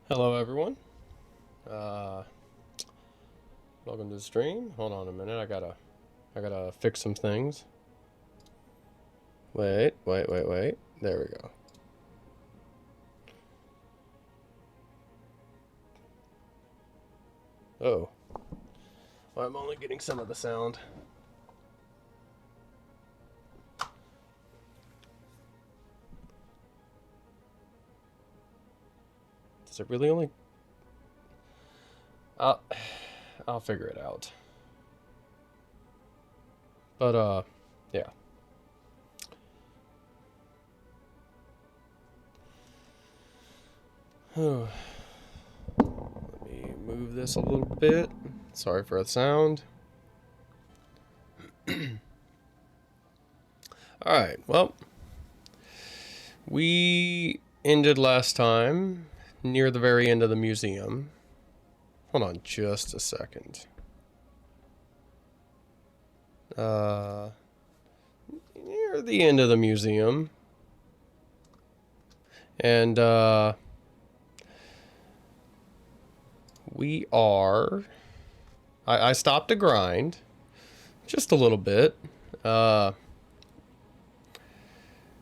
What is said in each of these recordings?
Hello, everyone. Uh, Welcome to the stream. Hold on a minute. I gotta fix some things. Wait. There we go. Oh, well, I'm only getting some of the sound. Does it really only? I'll, I'll figure it out. But yeah. Let me move this a little bit. Sorry for the sound. All right. Well, we ended last time near the very end of the museum. Hold on just a second. Near the end of the museum. And we are. I stopped to grind just a little bit. Uh,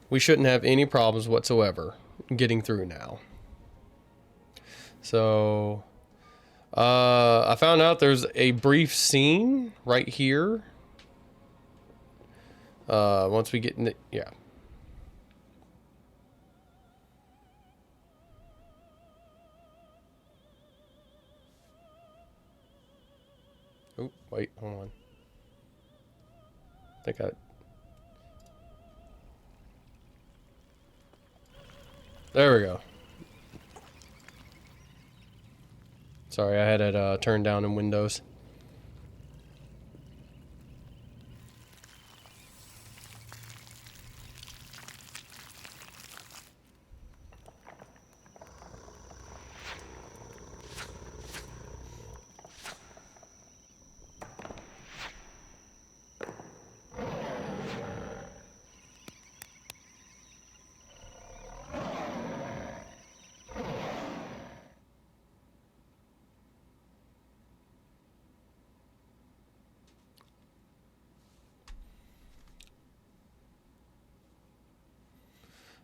we shouldn't have any problems whatsoever getting through now. So I found out there's a brief scene right here. Once we get in the, yeah. Oh, wait, hold on. I think I. There we go. Sorry, I had it turned down in Windows.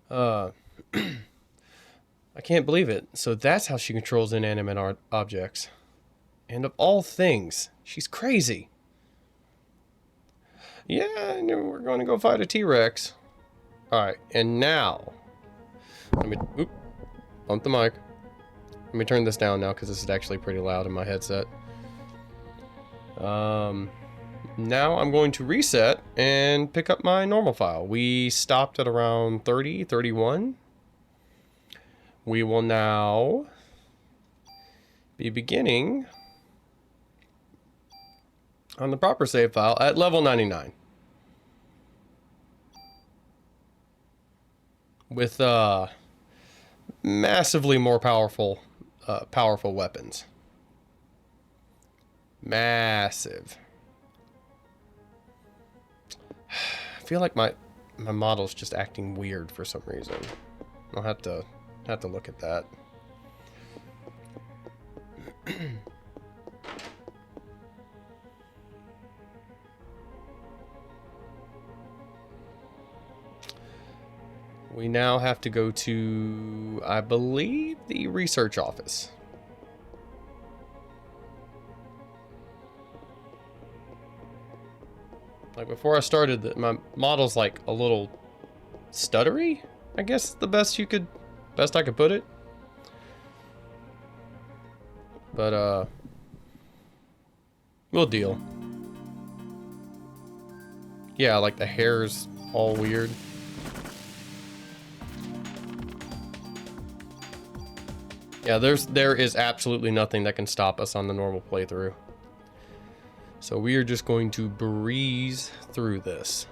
Uh, I can't believe it. So that's how she controls inanimate objects. And of all things, she's crazy. Yeah, we're going to go fight a T-Rex. Alright, and now, let me, bump the mic. Let me turn this down now because this is actually pretty loud in my headset. Now I'm going to reset and pick up my normal file. We stopped at around 30, 31. We will now be beginning on the proper save file at level 99. With massively more powerful weapons. Massive. I feel like my model's just acting weird for some reason. I'll have to look at that. We now have to go to, I believe, the research office. Like before I started, my model's like a little stuttery, I guess the best I could put it. But we'll deal. Yeah, like the hair's all weird. Yeah, there is absolutely nothing that can stop us on the normal playthrough. So we are just going to breeze through this.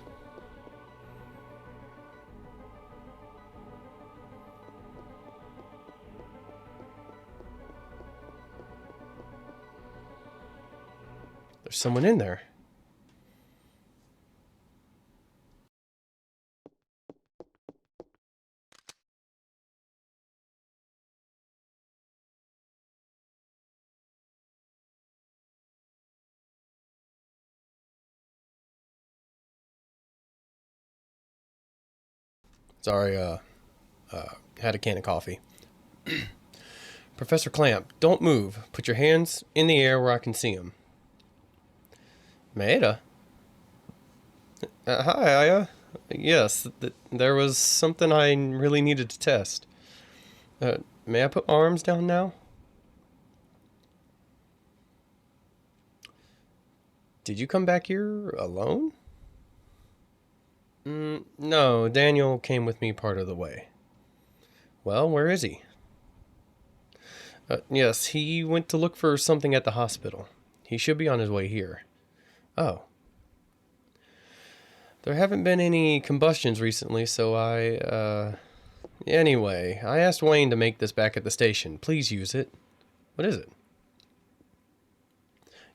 There's someone in there. Sorry, had a can of coffee. Professor Clamp, don't move. Put your hands in the air where I can see them. Maeda? Hi, Aya. Yes, there was something I really needed to test. May I put my arms down now? Did you come back here alone? No, Daniel came with me part of the way. Well, where is he? Yes, he went to look for something at the hospital. He should be on his way here. Oh. There haven't been any combustions recently, so Anyway, I asked Wayne to make this back at the station. Please use it. What is it?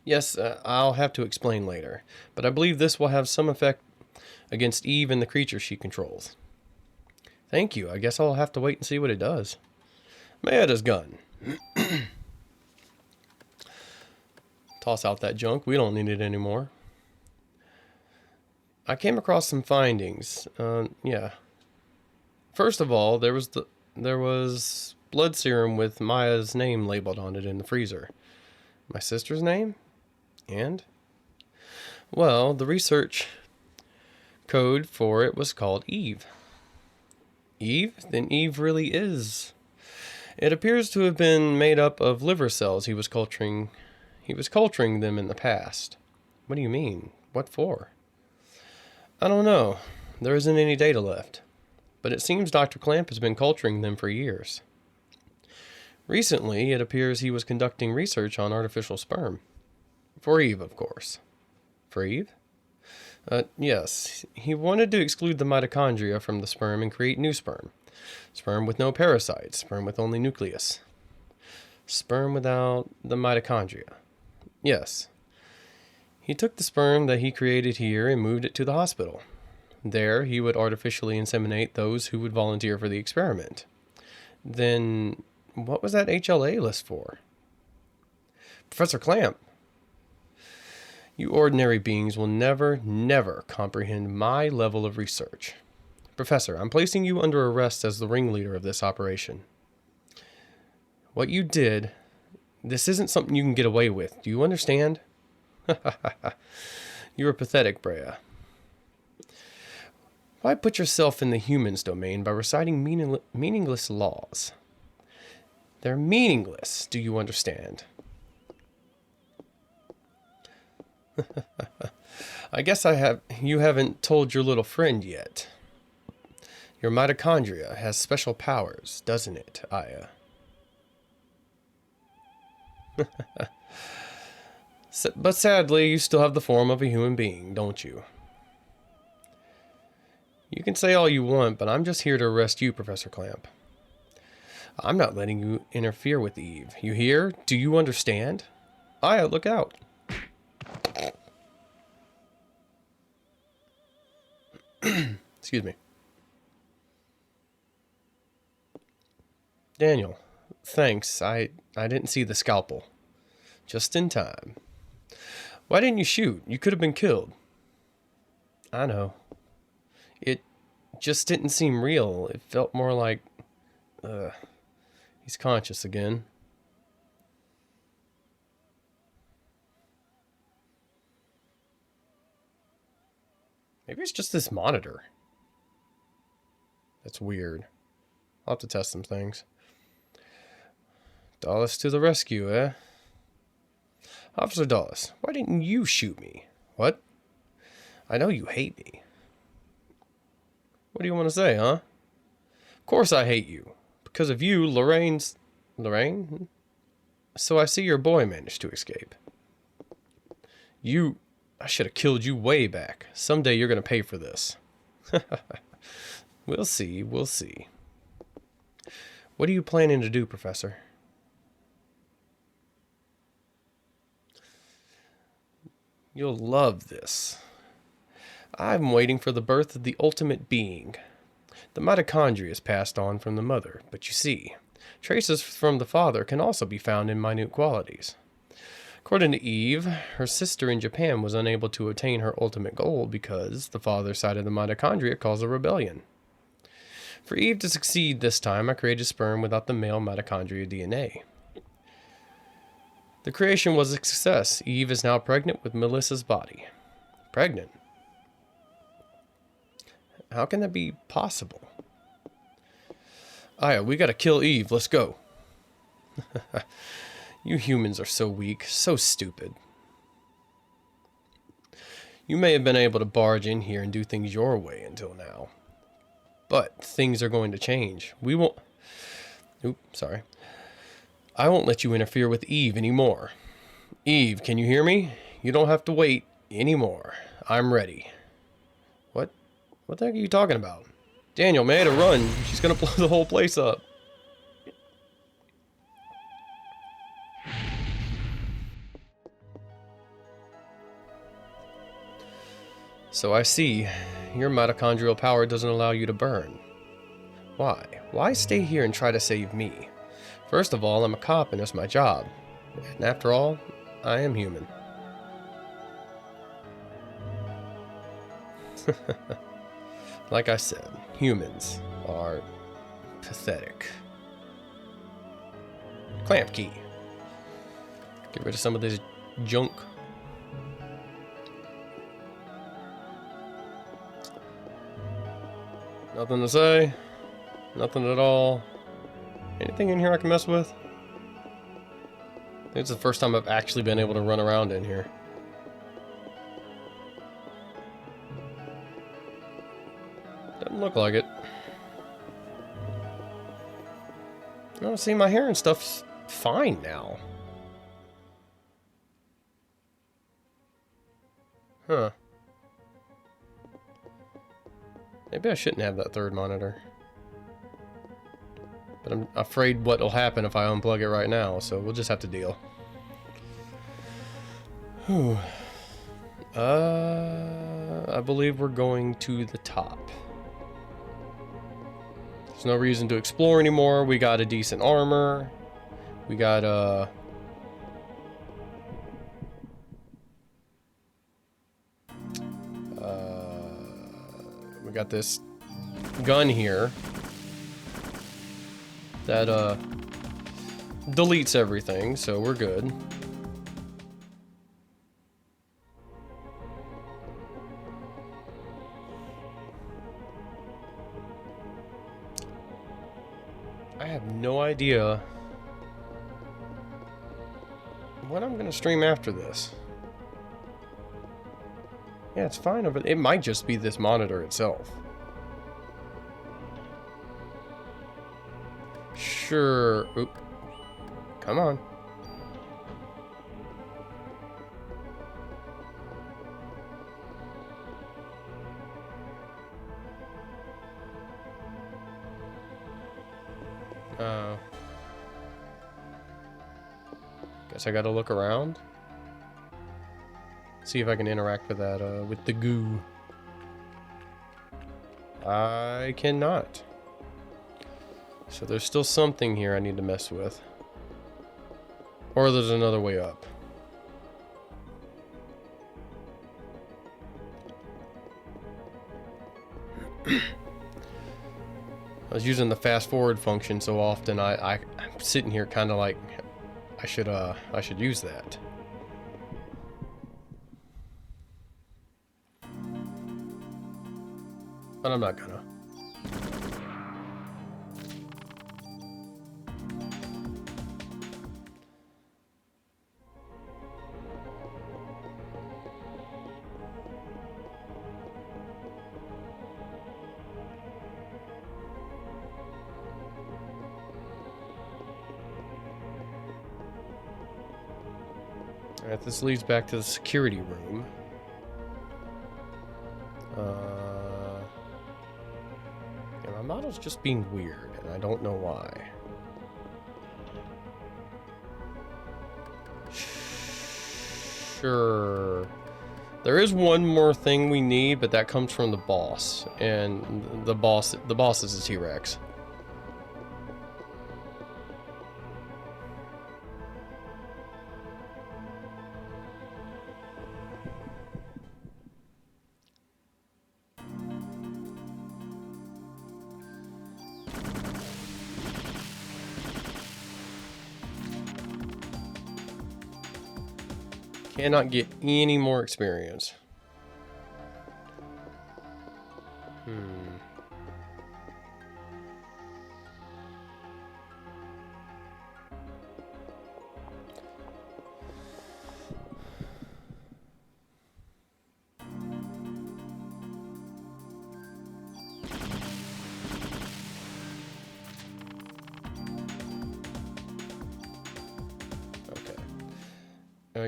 Yes, I'll have to explain later, but I believe this will have some effect against Eve and the creature she controls. Thank you. I guess I'll have to wait and see what it does. Maeda's gun. Toss out that junk. We don't need it anymore. I came across some findings. Yeah. First of all, there was blood serum with Maya's name labeled on it in the freezer. My sister's name? And? Well, the research code for it was called Eve. Eve? Then Eve really is. It appears to have been made up of liver cells he was culturing them in the past. What do you mean? What for? I don't know. There isn't any data left. But it seems Dr. Clamp has been culturing them for years. Recently, it appears he was conducting research on artificial sperm. For Eve, of course. For Eve? Yes. He wanted to exclude the mitochondria from the sperm and create new sperm. Sperm with no parasites. Sperm with only nucleus. Sperm without the mitochondria. Yes. He took the sperm that he created here and moved it to the hospital. There, he would artificially inseminate those who would volunteer for the experiment. Then, what was that HLA list for? Professor Clamp, you ordinary beings will never, never comprehend my level of research. Professor, I'm placing you under arrest as the ringleader of this operation. What you did, this isn't something you can get away with. Do you understand? You are pathetic, Brea. Why put yourself in the humans' domain by reciting meaningless laws? They're meaningless, do you understand? I guess you haven't told your little friend yet. Your mitochondria has special powers, doesn't it, Aya? But sadly, you still have the form of a human being, don't you? You can say all you want, but I'm just here to arrest you, Professor Clamp. I'm not letting you interfere with Eve. You hear? Do you understand? Aya, look out. Excuse me. Daniel, thanks. I didn't see the scalpel. Just in time. Why didn't you shoot? You could have been killed. I know. It just didn't seem real. It felt more like... he's conscious again. Maybe it's just this monitor. That's weird. I'll have to test some things. Dallas to the rescue, eh? Officer Dallas, why didn't you shoot me? What? I know you hate me. What do you want to say, huh? Of course I hate you. Because of you, Lorraine's... Lorraine? So I see your boy managed to escape. I should have killed you way back. Someday you're going to pay for this. We'll see, we'll see. What are you planning to do, Professor? You'll love this. I'm waiting for the birth of the ultimate being. The mitochondria is passed on from the mother, but you see, traces from the father can also be found in minute qualities. According to Eve, her sister in Japan was unable to attain her ultimate goal because the father's side of the mitochondria caused a rebellion. For Eve to succeed this time, I created sperm without the male mitochondria DNA. The creation was a success. Eve is now pregnant with Melissa's body. Pregnant? How can that be possible? Aya, we gotta kill Eve. Let's go. You humans are so weak, so stupid. You may have been able to barge in here and do things your way until now. But things are going to change. We won't... Oop, sorry. I won't let you interfere with Eve anymore. Eve, can you hear me? You don't have to wait anymore. I'm ready. What? What the heck are you talking about? Daniel, man, to run. She's gonna blow the whole place up. So I see. Your mitochondrial power doesn't allow you to burn. Why? Why stay here and try to save me? First of all, I'm a cop and it's my job. And after all, I am human. Like I said, humans are pathetic. Clamp key. Get rid of some of this junk. Nothing to say. Nothing at all. Anything in here I can mess with? I think it's the first time I've actually been able to run around in here. Doesn't look like it. Oh, see, my hair and stuff's fine now. Huh. Maybe I shouldn't have that third monitor. But I'm afraid what will happen if I unplug it right now, so we'll just have to deal. Whew. I believe we're going to the top. There's no reason to explore anymore. We got a decent armor. We got we got this gun here that deletes everything, so we're good. I have no idea what I'm gonna stream after this. Yeah, it's fine over. It might just be this monitor itself. Sure. Oop. Come on. Guess I gotta look around. See if I can interact with that, with the goo. I cannot. So there's still something here I need to mess with. Or there's another way up. I was using the fast forward function so often I'm sitting here kind of like I should use that. But I'm not gonna. Alright, this leads back to the security room. Yeah, my model's just being weird, and I don't know why. Sure. There is one more thing we need, but that comes from the boss, and the boss is a T-Rex. Cannot get any more experience.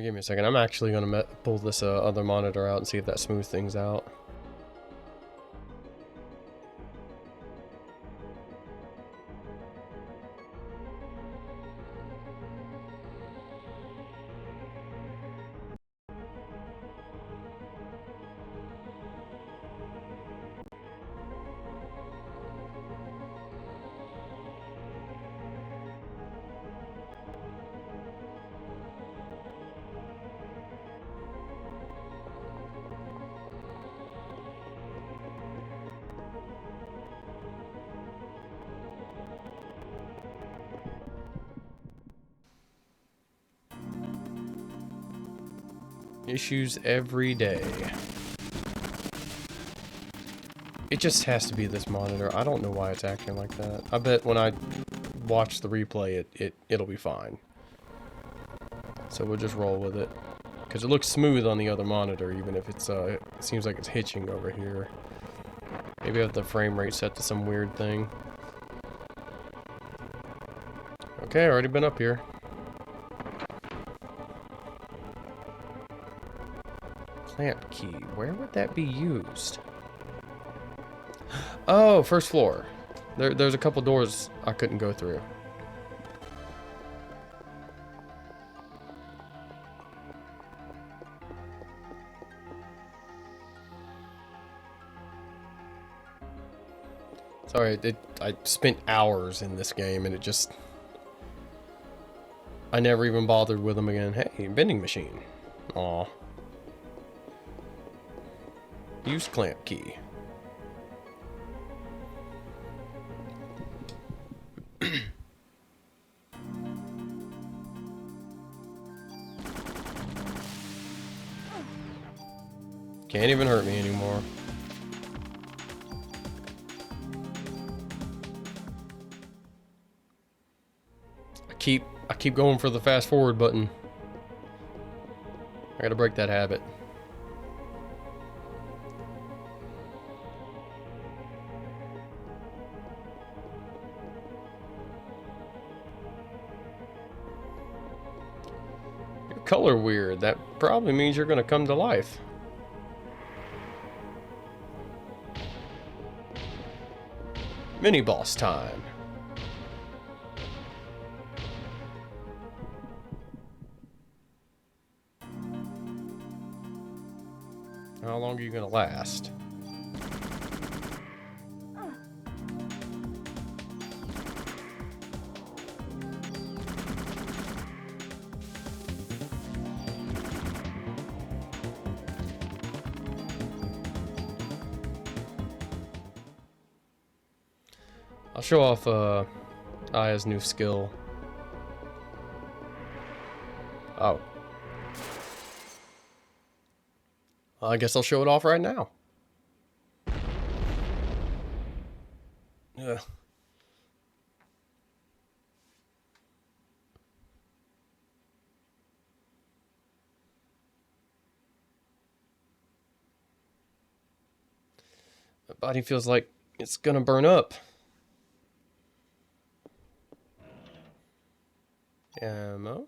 Give me a second. I'm actually going to pull this other monitor out and see if that smooths things out. Issues every day. It just has to be this monitor. I don't know why it's acting like that. I bet when I watch the replay, it'll be fine. So we'll just roll with it. Because it looks smooth on the other monitor, even if it's it seems like it's hitching over here. Maybe I have the frame rate set to some weird thing. Okay, already been up here. Clamp key. Where would that be used? Oh, first floor. There's a couple doors I couldn't go through. Sorry, I spent hours in this game and it just... I never even bothered with them again. Hey, vending machine. Aw. Use clamp key. Can't even hurt me anymore. I keep going for the fast forward button. I gotta break that habit. Your color weird. That probably means you're gonna come to life. Mini boss time. How long are you gonna last? I'll show off Aya's new skill. Oh. I guess I'll show it off right now. Ugh. My body feels like it's gonna burn up. Ammo.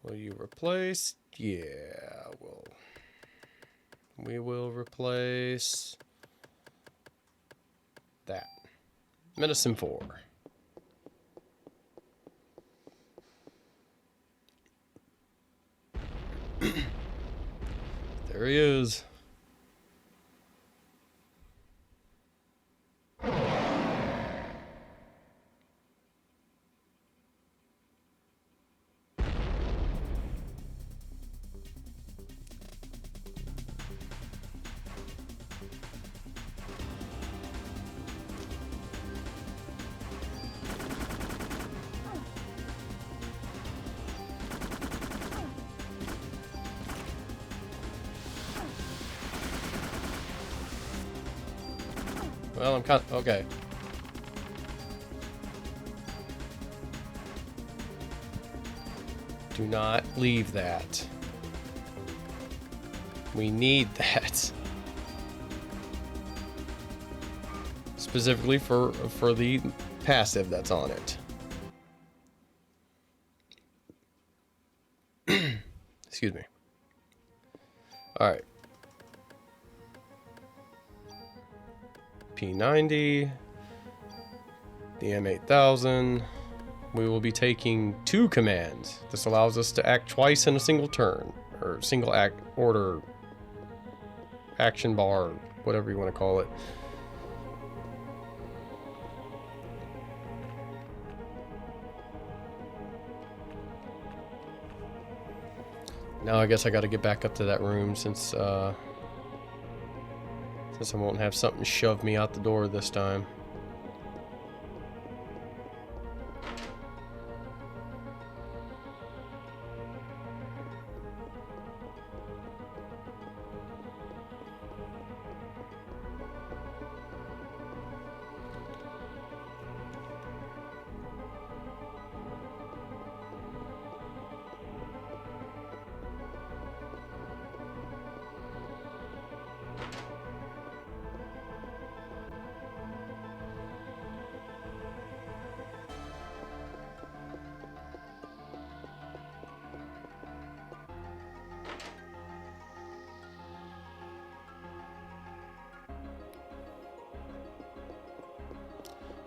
Will you replace? Yeah, we will replace that. Medicine 4. There he is. Well, I'm kind of... Okay. Do not leave that. We need that. Specifically for the passive that's on it. Excuse me. Alright. P90. The M8000. We will be taking 2 commands. This allows us to act twice in a single turn. Or single act order. Action bar. Whatever you want to call it. Now I guess I got to get back up to that room since I won't have something shove me out the door this time.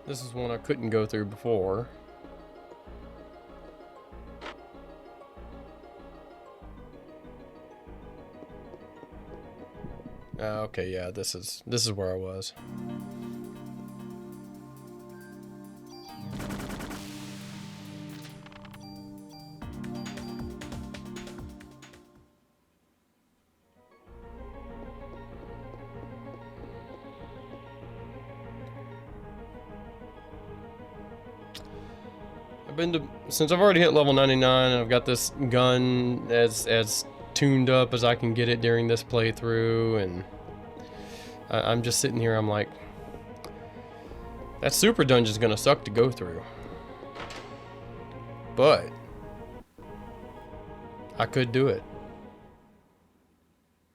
This is one I couldn't go through before. Okay, yeah, this is where I was. Since I've already hit level 99 and I've got this gun as tuned up as I can get it during this playthrough, and I'm just sitting here, I'm like, that super dungeon's gonna suck to go through. But I could do it.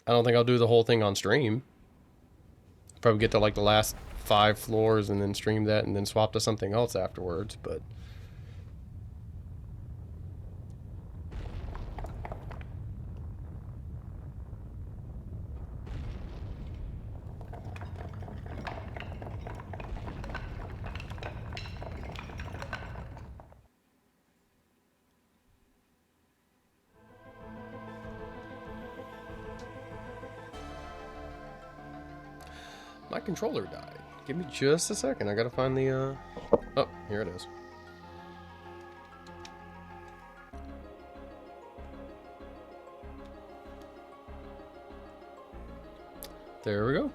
I don't think I'll do the whole thing on stream. Probably get to like the last 5 floors and then stream that and then swap to something else afterwards, but my controller died. Give me just a second. I gotta find the, oh, here it is. There we go.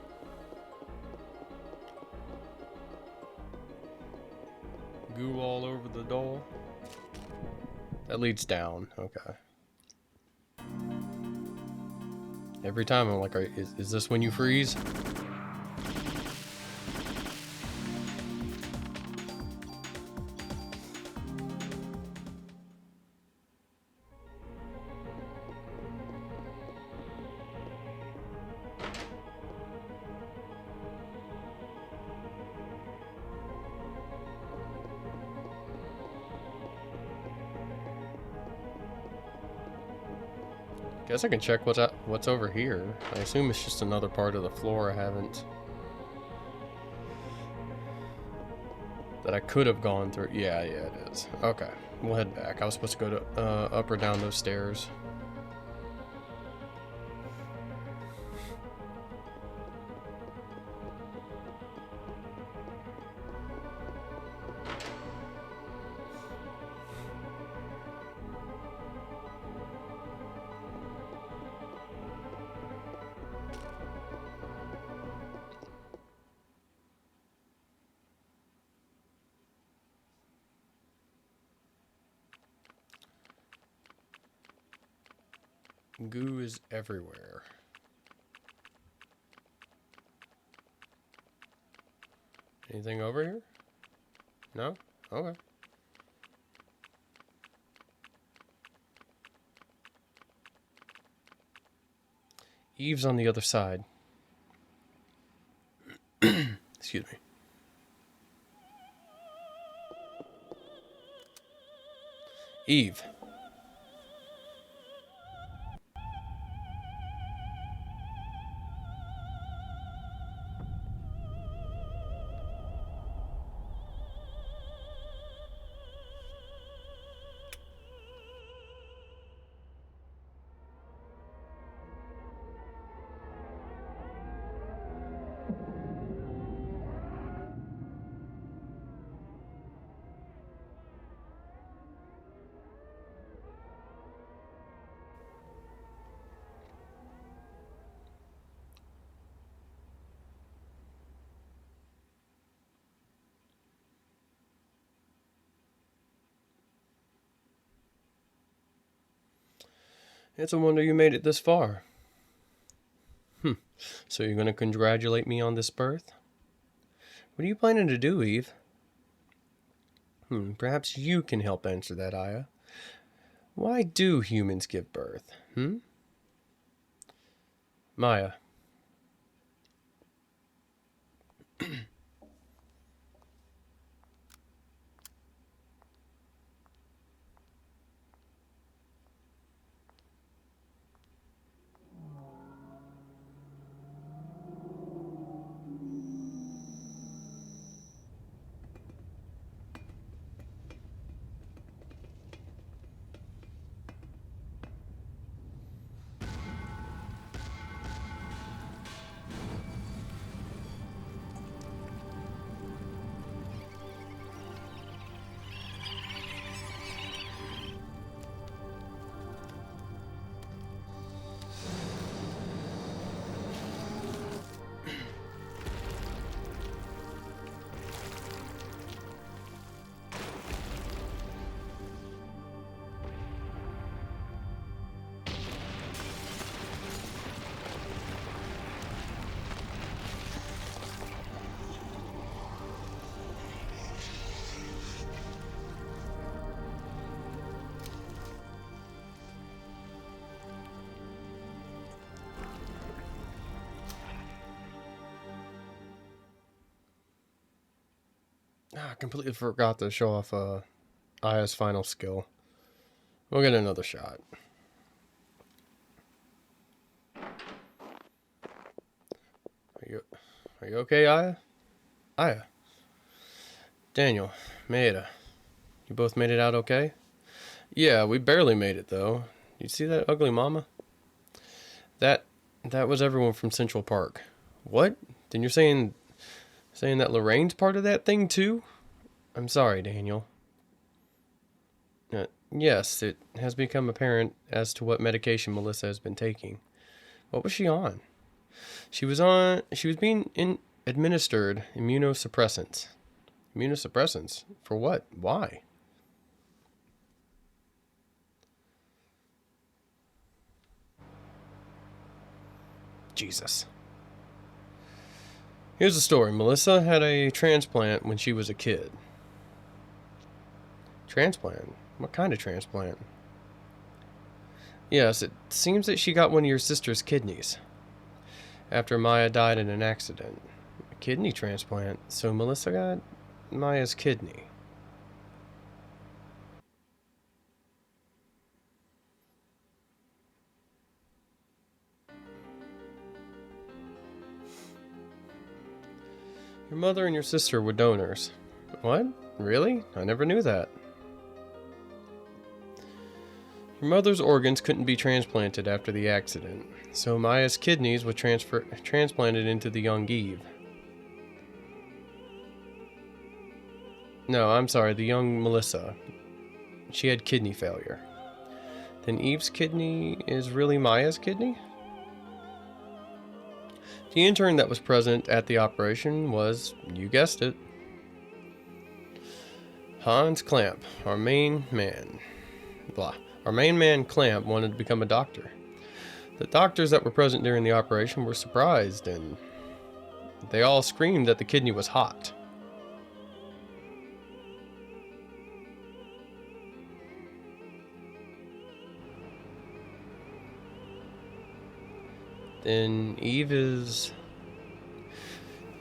Goo all over the door. That leads down. Okay. Every time I'm like, is this when you freeze? Guess I can check what's over here. I assume it's just another part of the floor I haven't... that I could have gone through. Yeah, it is. Okay, we'll head back. I was supposed to go to up or down those stairs. Goo is everywhere. Anything over here? No? Okay. Eve's on the other side. Excuse me. Eve. It's a wonder you made it this far. So you're going to congratulate me on this birth? What are you planning to do, Eve? Perhaps you can help answer that, Aya. Why do humans give birth? Maya. I completely forgot to show off Aya's final skill. We'll get another shot. Are you okay, Aya? Aya. Daniel, Maeda. You both made it out okay? Yeah, we barely made it though. You see that ugly mama? That was everyone from Central Park. What? Then you're saying that Lorraine's part of that thing too? I'm sorry, Daniel. Yes, it has become apparent as to what medication Melissa has been taking. What was she on? She was being administered immunosuppressants. Immunosuppressants? For what? Why? Jesus. Here's the story. Melissa had a transplant when she was a kid. Transplant? What kind of transplant? Yes, it seems that she got one of your sister's kidneys after Maya died in an accident. A kidney transplant? So Melissa got Maya's kidney. Your mother and your sister were donors. What? Really? I never knew that. Your mother's organs couldn't be transplanted after the accident, so Maya's kidneys were transplanted into the young Eve. No, I'm sorry, the young Melissa. She had kidney failure. Then Eve's kidney is really Maya's kidney? The intern that was present at the operation was, you guessed it, Hans Clamp, our main man. Our main man, Clamp, wanted to become a doctor. The doctors that were present during the operation were surprised, and they all screamed that the kidney was hot. then Eve is...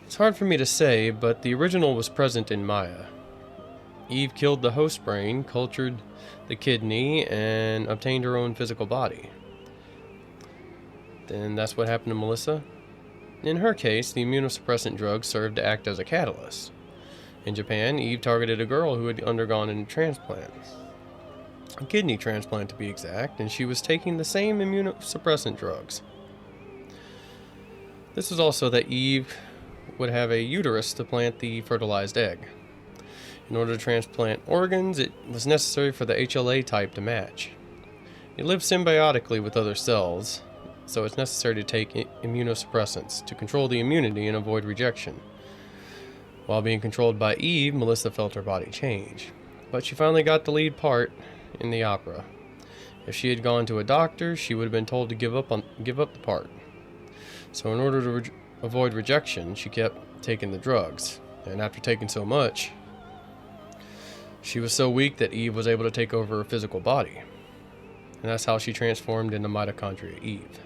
It's hard for me to say, but the original was present in Maya. Eve killed the host brain, cultured the kidney, and obtained her own physical body. Then that's what happened to Melissa. In her case, the immunosuppressant drug served to act as a catalyst. In Japan, Eve targeted a girl who had undergone a transplant. A kidney transplant to be exact, and she was taking the same immunosuppressant drugs. This was also that Eve would have a uterus to plant the fertilized egg. In order to transplant organs, it was necessary for the HLA type to match. It lives symbiotically with other cells, so it's necessary to take immunosuppressants to control the immunity and avoid rejection. While being controlled by Eve, Melissa felt her body change. But she finally got the lead part in the opera. If she had gone to a doctor, she would have been told to give up the part. So in order to avoid rejection, she kept taking the drugs. And after taking so much, she was so weak that Eve was able to take over her physical body. And that's how she transformed into mitochondria Eve.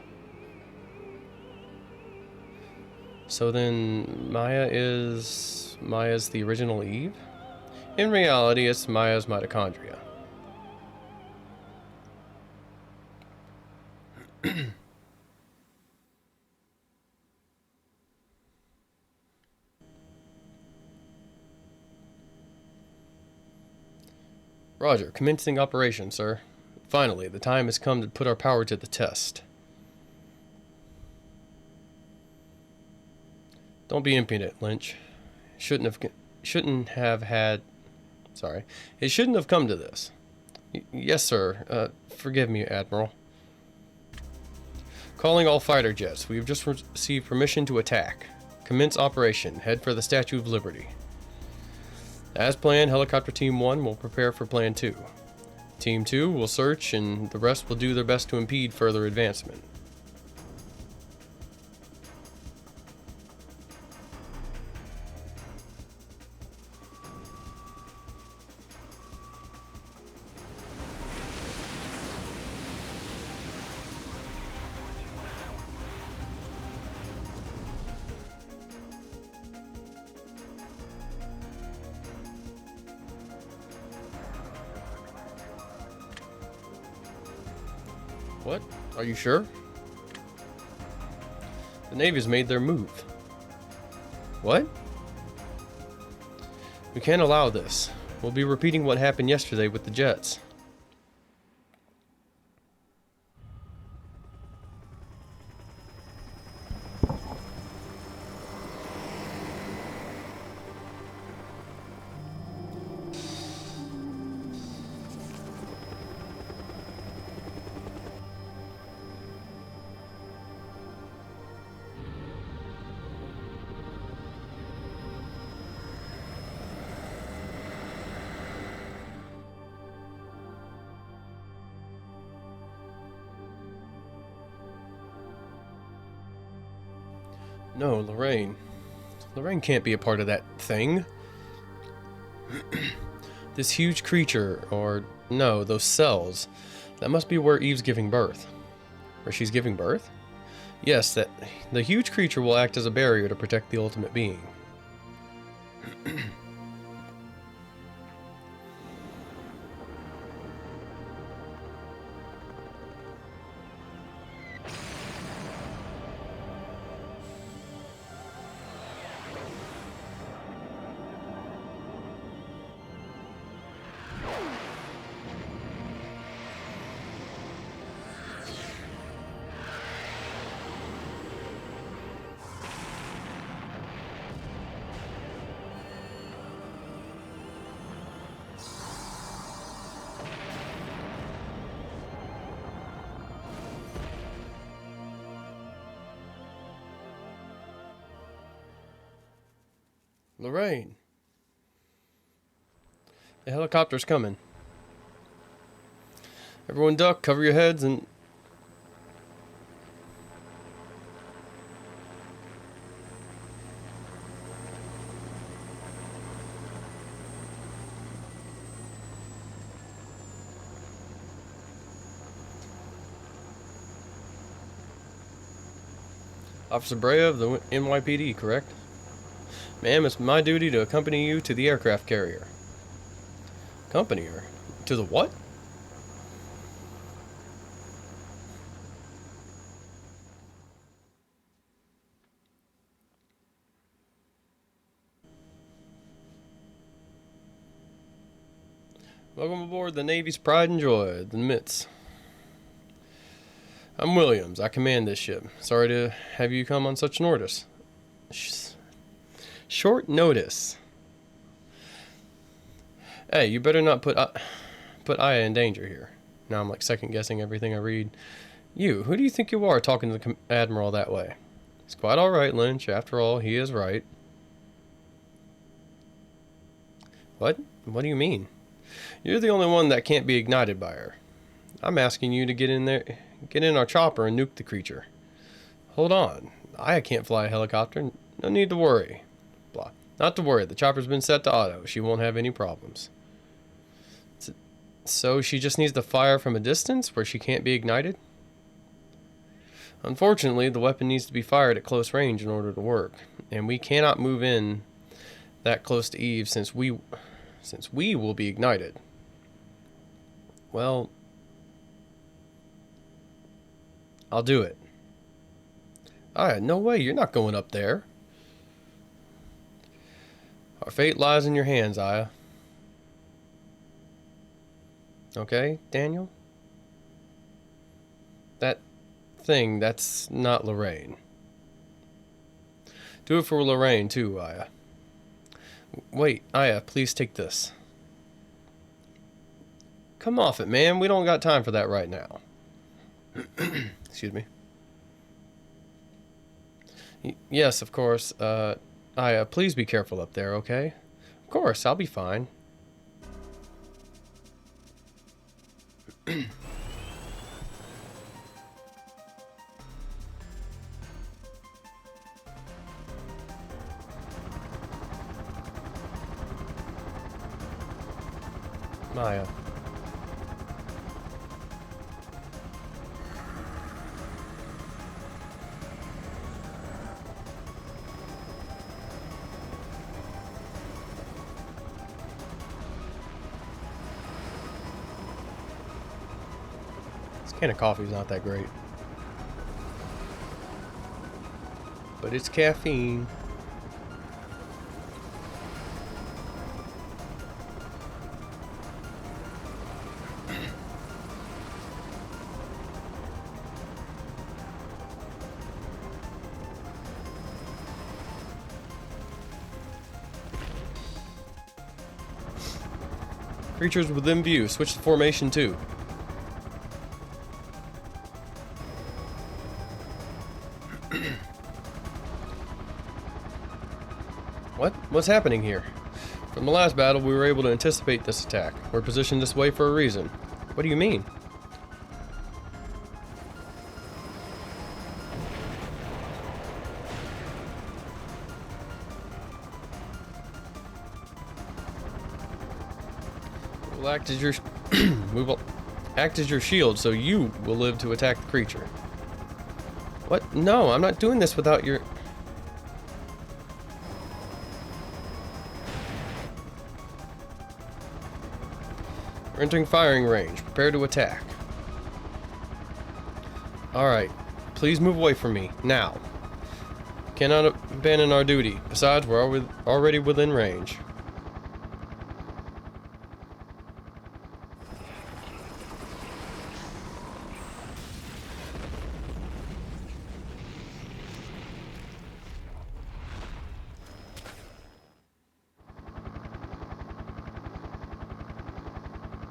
So then Maya's the original Eve? In reality, it's Maya's mitochondria. Roger, commencing operation, sir. Finally, the time has come to put our power to the test. Don't be impudent, Lynch. It shouldn't have come to this. Yes, sir. Forgive me, Admiral. Calling all fighter jets. We have just received permission to attack. Commence operation. Head for the Statue of Liberty. As planned, Helicopter Team 1 will prepare for Plan 2. Team 2 will search, and the rest will do their best to impede further advancement. What? Are you sure? The Navy's made their move. What? We can't allow this. We'll be repeating what happened yesterday with the jets. No, Lorraine. Lorraine can't be a part of that thing. This huge creature, or no, those cells. That must be where Eve's giving birth. Where she's giving birth? Yes, that the huge creature will act as a barrier to protect the ultimate being. Lorraine. The helicopter's coming. Everyone duck, cover your heads, and... Officer Brea of the NYPD, correct? Ma'am, it's my duty to accompany you to the aircraft carrier. Accompany her? To the what? Welcome aboard the Navy's pride and joy, the MITS. I'm Williams. I command this ship. Sorry to have you come on such notice. Short notice. Hey, you better not put Aya in danger here. Now I'm like second guessing everything I read. You, who do you think you are talking to the Admiral that way? It's quite alright, Lynch. After all, he is right. What? What do you mean? You're the only one that can't be ignited by her. I'm asking you to get in our chopper and nuke the creature. Hold on. I can't fly a helicopter. No need to worry. Blah. Not to worry. The chopper's been set to auto. She won't have any problems. So she just needs to fire from a distance where she can't be ignited? Unfortunately, the weapon needs to be fired at close range in order to work. And we cannot move in that close to Eve since we will be ignited. Well, I'll do it. No way, you're not going up there. Our fate lies in your hands, Aya. Okay, Daniel? That thing, that's not Lorraine. Do it for Lorraine, too, Aya. Wait, Aya, please take this. Come off it, man. We don't got time for that right now. Excuse me. Yes, of course. Aya, please be careful up there, okay? Of course, I'll be fine. Maya. This can of coffee's not that great. But it's caffeine. Creatures within view. Switch to formation 2. What's happening here? From the last battle, we were able to anticipate this attack. We're positioned this way for a reason. What do you mean? We'll act as your we will act as your shield, so you will live to attack the creature. What? No, I'm not doing this without your... We're entering firing range. Prepare to attack. Alright. Please move away from me. Now. Cannot abandon our duty. Besides, we're already within range.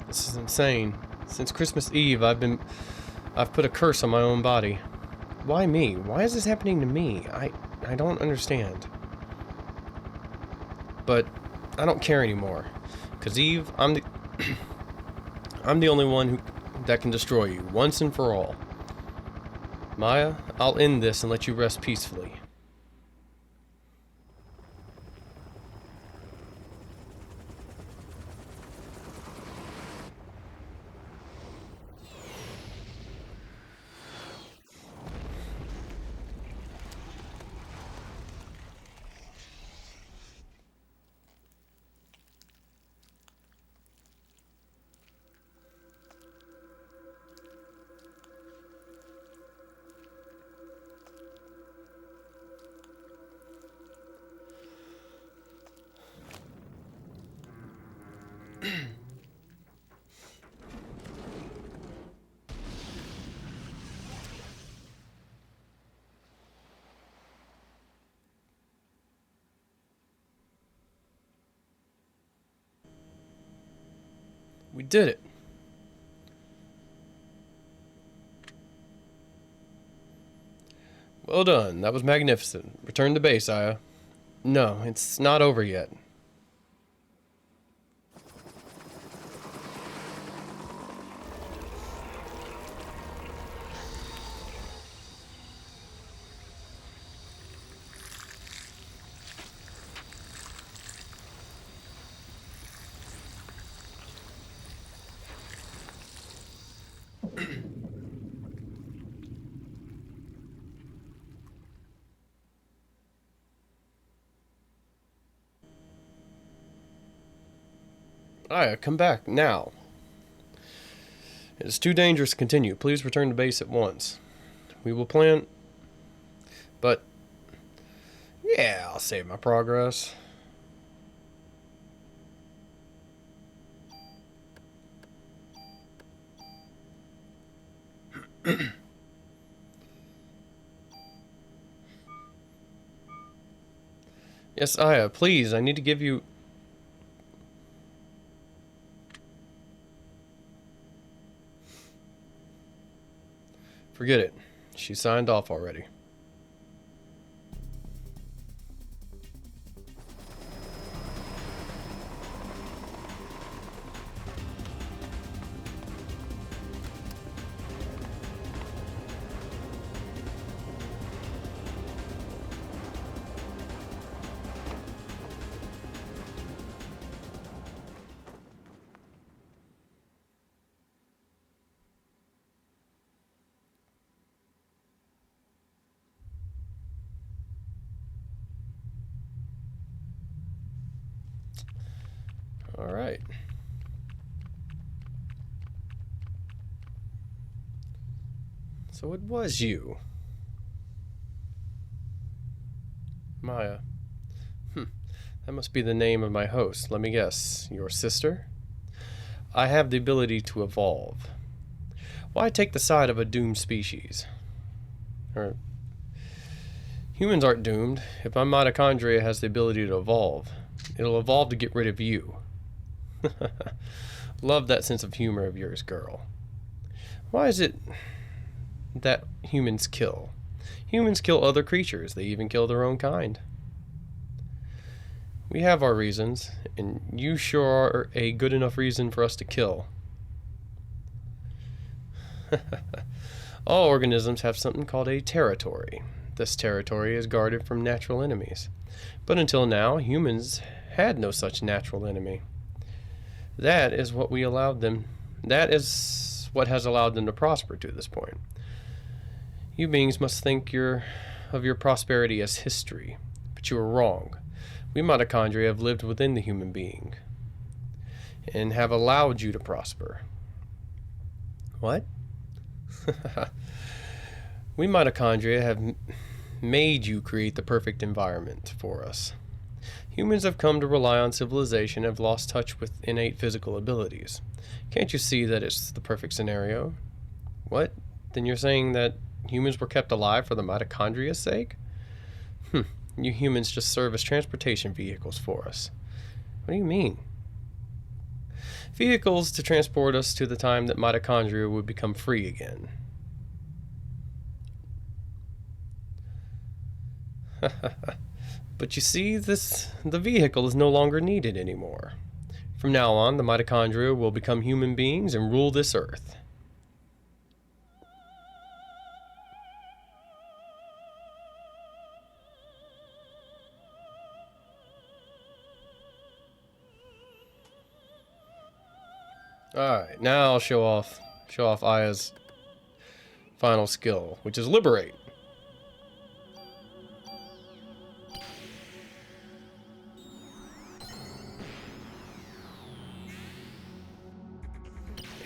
This is insane. Since Christmas Eve, I've put a curse on my own body. Why me? Why is this happening to me? I don't understand. But I don't care anymore. 'Cause Eve, I'm the only one that can destroy you once and for all. Maya, I'll end this and let you rest peacefully. We did it. Well done. That was magnificent. Return to base, Aya. No, it's not over yet. Aya, come back now. It is too dangerous to continue. Please return to base at once. We will plan... But... Yeah, I'll save my progress. Yes, Aya, please, I need to give you... Forget it. She signed off already. All right. So it was you. Maya. That must be the name of my host. Let me guess. Your sister? I have the ability to evolve. Why take the side of a doomed species? Or... Humans aren't doomed. If my mitochondria has the ability to evolve, it'll evolve to get rid of you. Love that sense of humor of yours, girl. Why is it that humans kill? Humans kill other creatures. They even kill their own kind. We have our reasons, and you sure are a good enough reason for us to kill. All organisms have something called a territory. This territory is guarded from natural enemies. But until now, humans had no such natural enemy. That is what we allowed them. That is what has allowed them to prosper to this point. You beings must think of your prosperity as history, but you are wrong. We mitochondria have lived within the human being and have allowed you to prosper. What? We mitochondria have made you create the perfect environment for us. Humans have come to rely on civilization and have lost touch with innate physical abilities. Can't you see that it's the perfect scenario? What? Then you're saying that humans were kept alive for the mitochondria's sake? You humans just serve as transportation vehicles for us. What do you mean? Vehicles to transport us to the time that mitochondria would become free again. But you see, the vehicle is no longer needed anymore. From now on, the mitochondria will become human beings and rule this earth. Alright, now I'll show off Aya's final skill, which is Liberate.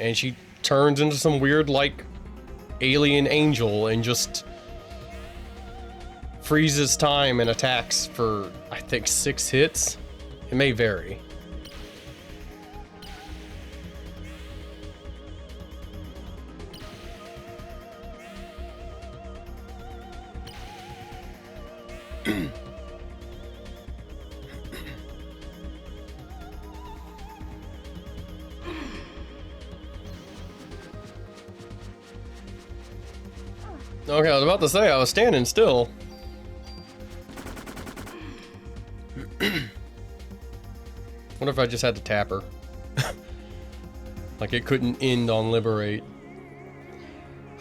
And she turns into some weird, like, alien angel and just freezes time and attacks for, I think, 6 hits. It may vary. Okay, I was about to say, I was standing still. Wonder if I just had to tap her. Like it couldn't end on liberate.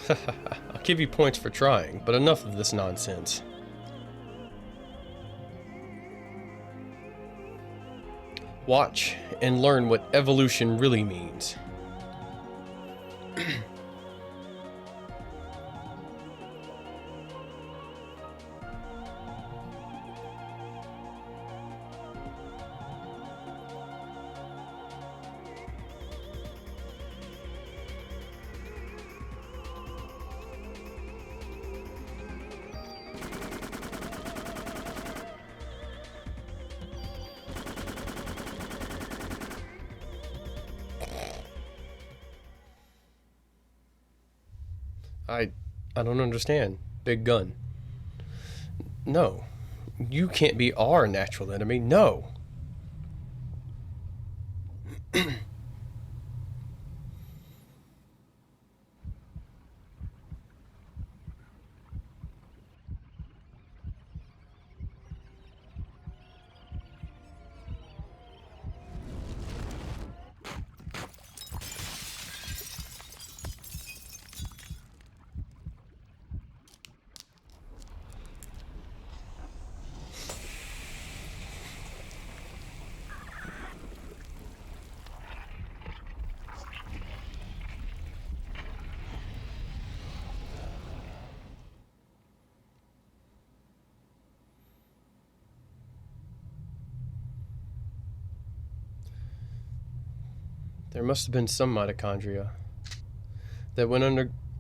I'll give you points for trying, but enough of this nonsense. Watch and learn what evolution really means. I don't understand. Big gun. No. You can't be our natural enemy. No. There must have been some mitochondria that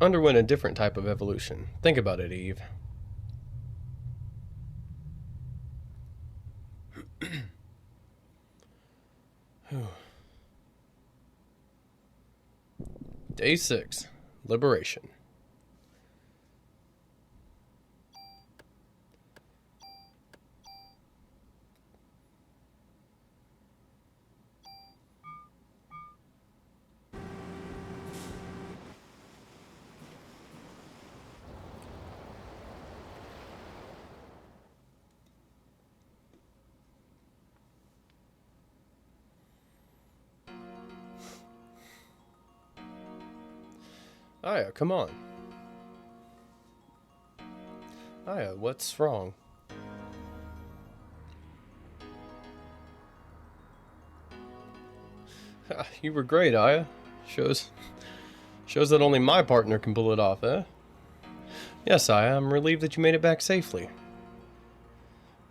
underwent a different type of evolution. Think about it, Eve. Day 6. Liberation. Aya, come on. Aya, what's wrong? You were great, Aya. Shows that only my partner can pull it off, eh? Yes, Aya, I'm relieved that you made it back safely.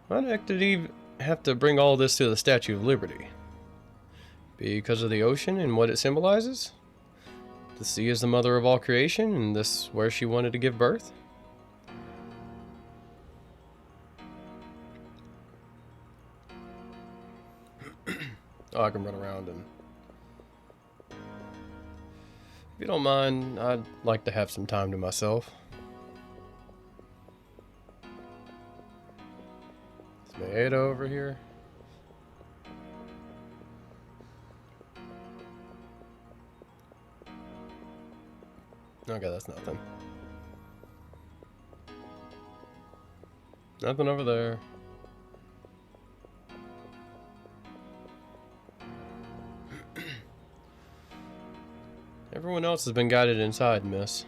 Why the heck did Eve have to bring all this to the Statue of Liberty? Because of the ocean and what it symbolizes? The sea is the mother of all creation, and this where she wanted to give birth? Oh, I can run around and... If you don't mind, I'd like to have some time to myself. Is Maeda over here? Okay, that's nothing. Nothing over there. Everyone else has been guided inside, miss.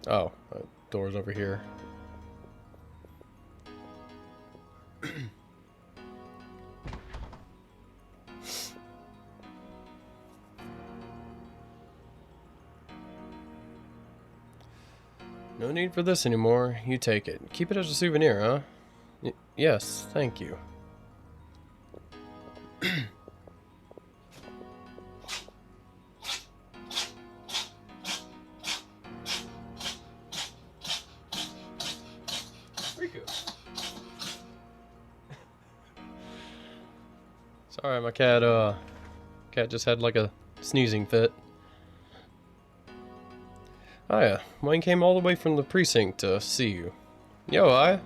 Oh, door's over here. No need for this anymore. You take it. Keep it as a souvenir, huh? Yes, thank you. Sorry, my cat just had like a sneezing fit. Aya, Wayne came all the way from the precinct to see you. Yo, Aya.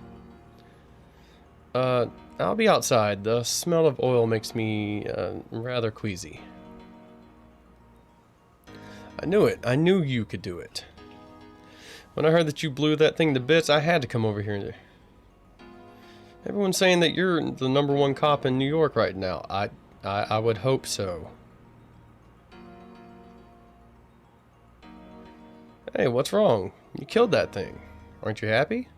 I'll be outside. The smell of oil makes me, rather queasy. I knew it. I knew you could do it. When I heard that you blew that thing to bits, I had to come over here. Everyone's saying that you're the #1 cop in New York right now. I would hope so. Hey, what's wrong? You killed that thing. Aren't you happy?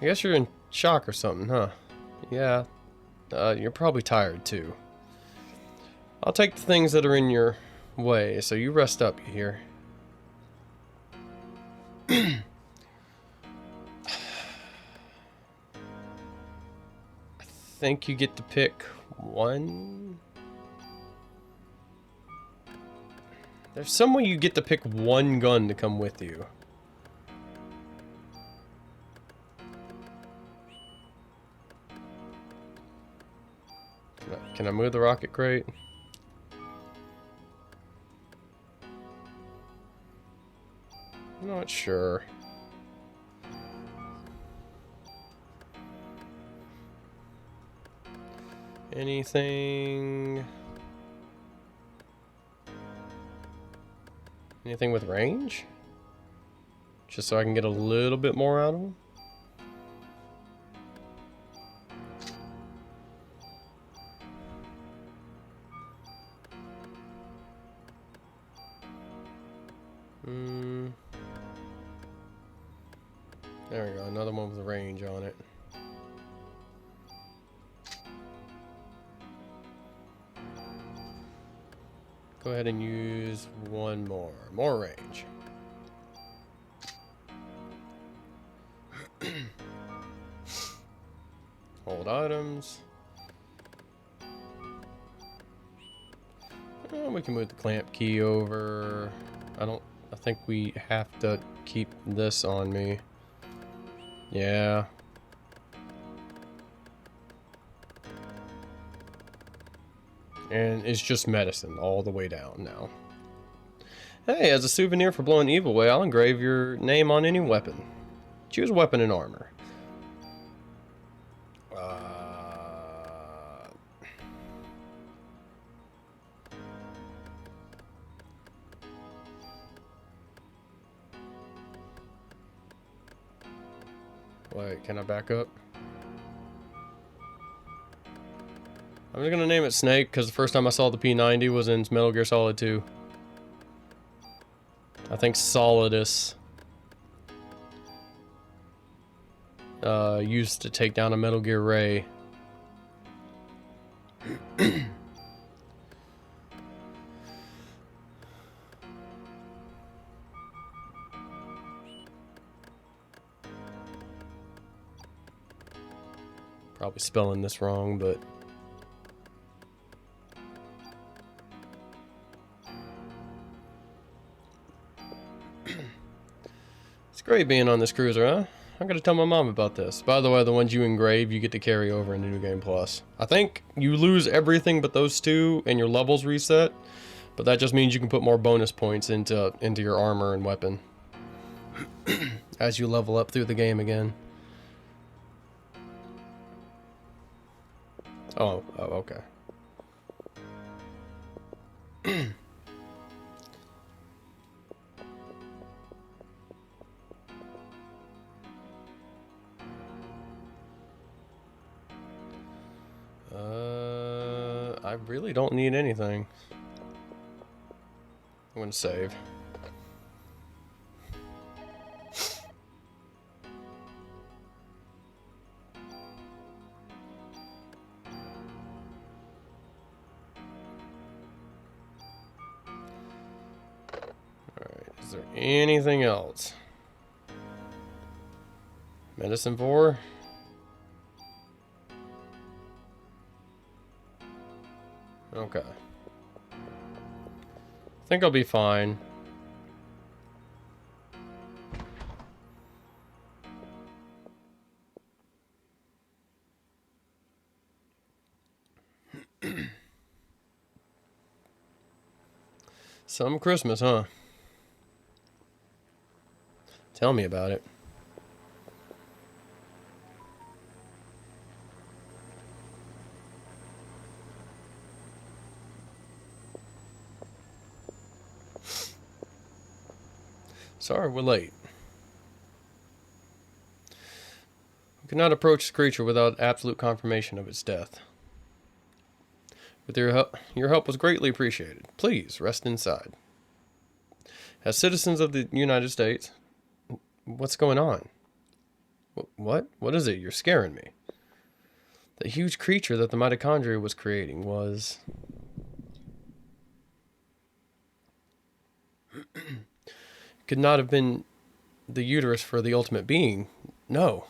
I guess you're in shock or something, huh? Yeah. You're probably tired too. I'll take the things that are in your way, so you rest up, you hear? I think you get to pick one. There's some way you get to pick one gun to come with you. Can I move the rocket crate? I'm not sure. Anything with range? Just so I can get a little bit more out of them? There we go, another one with a range on it. Go ahead and use one more. More range. Hold items. We can move the clamp key over. I think we have to keep this on me. Yeah. And it's just medicine all the way down now. Hey, as a souvenir for blowing evil away, I'll engrave your name on any weapon. Choose weapon and armor. Wait, can I back up? I'm just gonna name it Snake because the first time I saw the P90 was in Metal Gear Solid 2. I think Solidus used to take down a Metal Gear Ray. Probably spelling this wrong, but it's great being on this cruiser, huh? I'm gonna tell my mom about this. By the way, the ones you engrave, you get to carry over into New Game Plus. I think you lose everything but those two, and your levels reset. But that just means you can put more bonus points into your armor and weapon as you level up through the game again. Oh, okay. I really don't need anything. I'm gonna save. Alright, is there anything else? Medicine 4? Okay. I think I'll be fine. Some Christmas, huh? Tell me about it. Sorry, we're late. cannot approach the creature without absolute confirmation of its death. With your help was greatly appreciated. Please rest inside. As citizens of the United States, what's going on? What? What is it? You're scaring me. The huge creature that the mitochondria was creating was... could not have been the uterus for the ultimate being. No.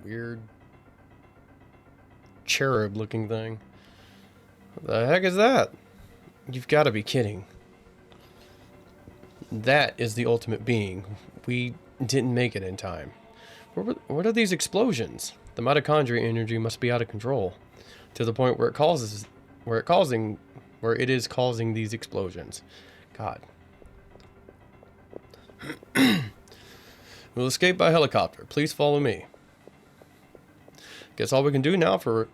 Weird cherub looking thing. What the heck is that? You've got to be kidding. That is the ultimate being. We didn't make it in time. What are these explosions? The mitochondria energy must be out of control to the point where it is causing these explosions. God. We'll escape by helicopter. Please follow me. Guess all we can do now for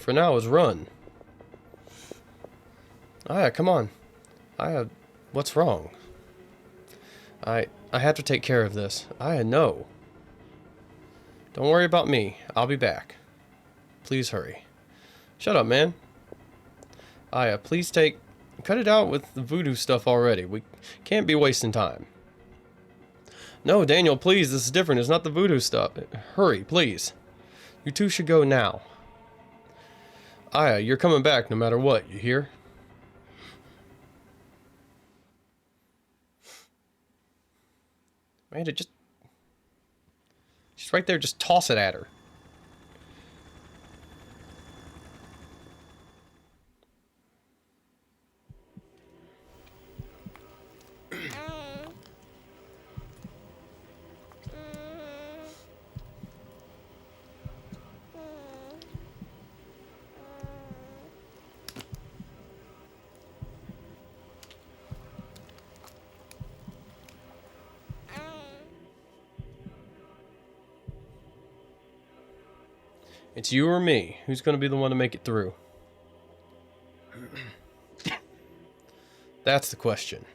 now is run. Aya, come on. Aya, what's wrong? I have to take care of this. Aya, no. Don't worry about me. I'll be back. Please hurry. Shut up, man. Aya, please cut it out with the voodoo stuff already. We can't be wasting time. No, Daniel, please. This is different. It's not the voodoo stuff. Hurry, please. You two should go now. Aya, you're coming back no matter what, you hear? Man, she's right there, just toss it at her. It's you or me. Who's going to be the one to make it through? That's the question.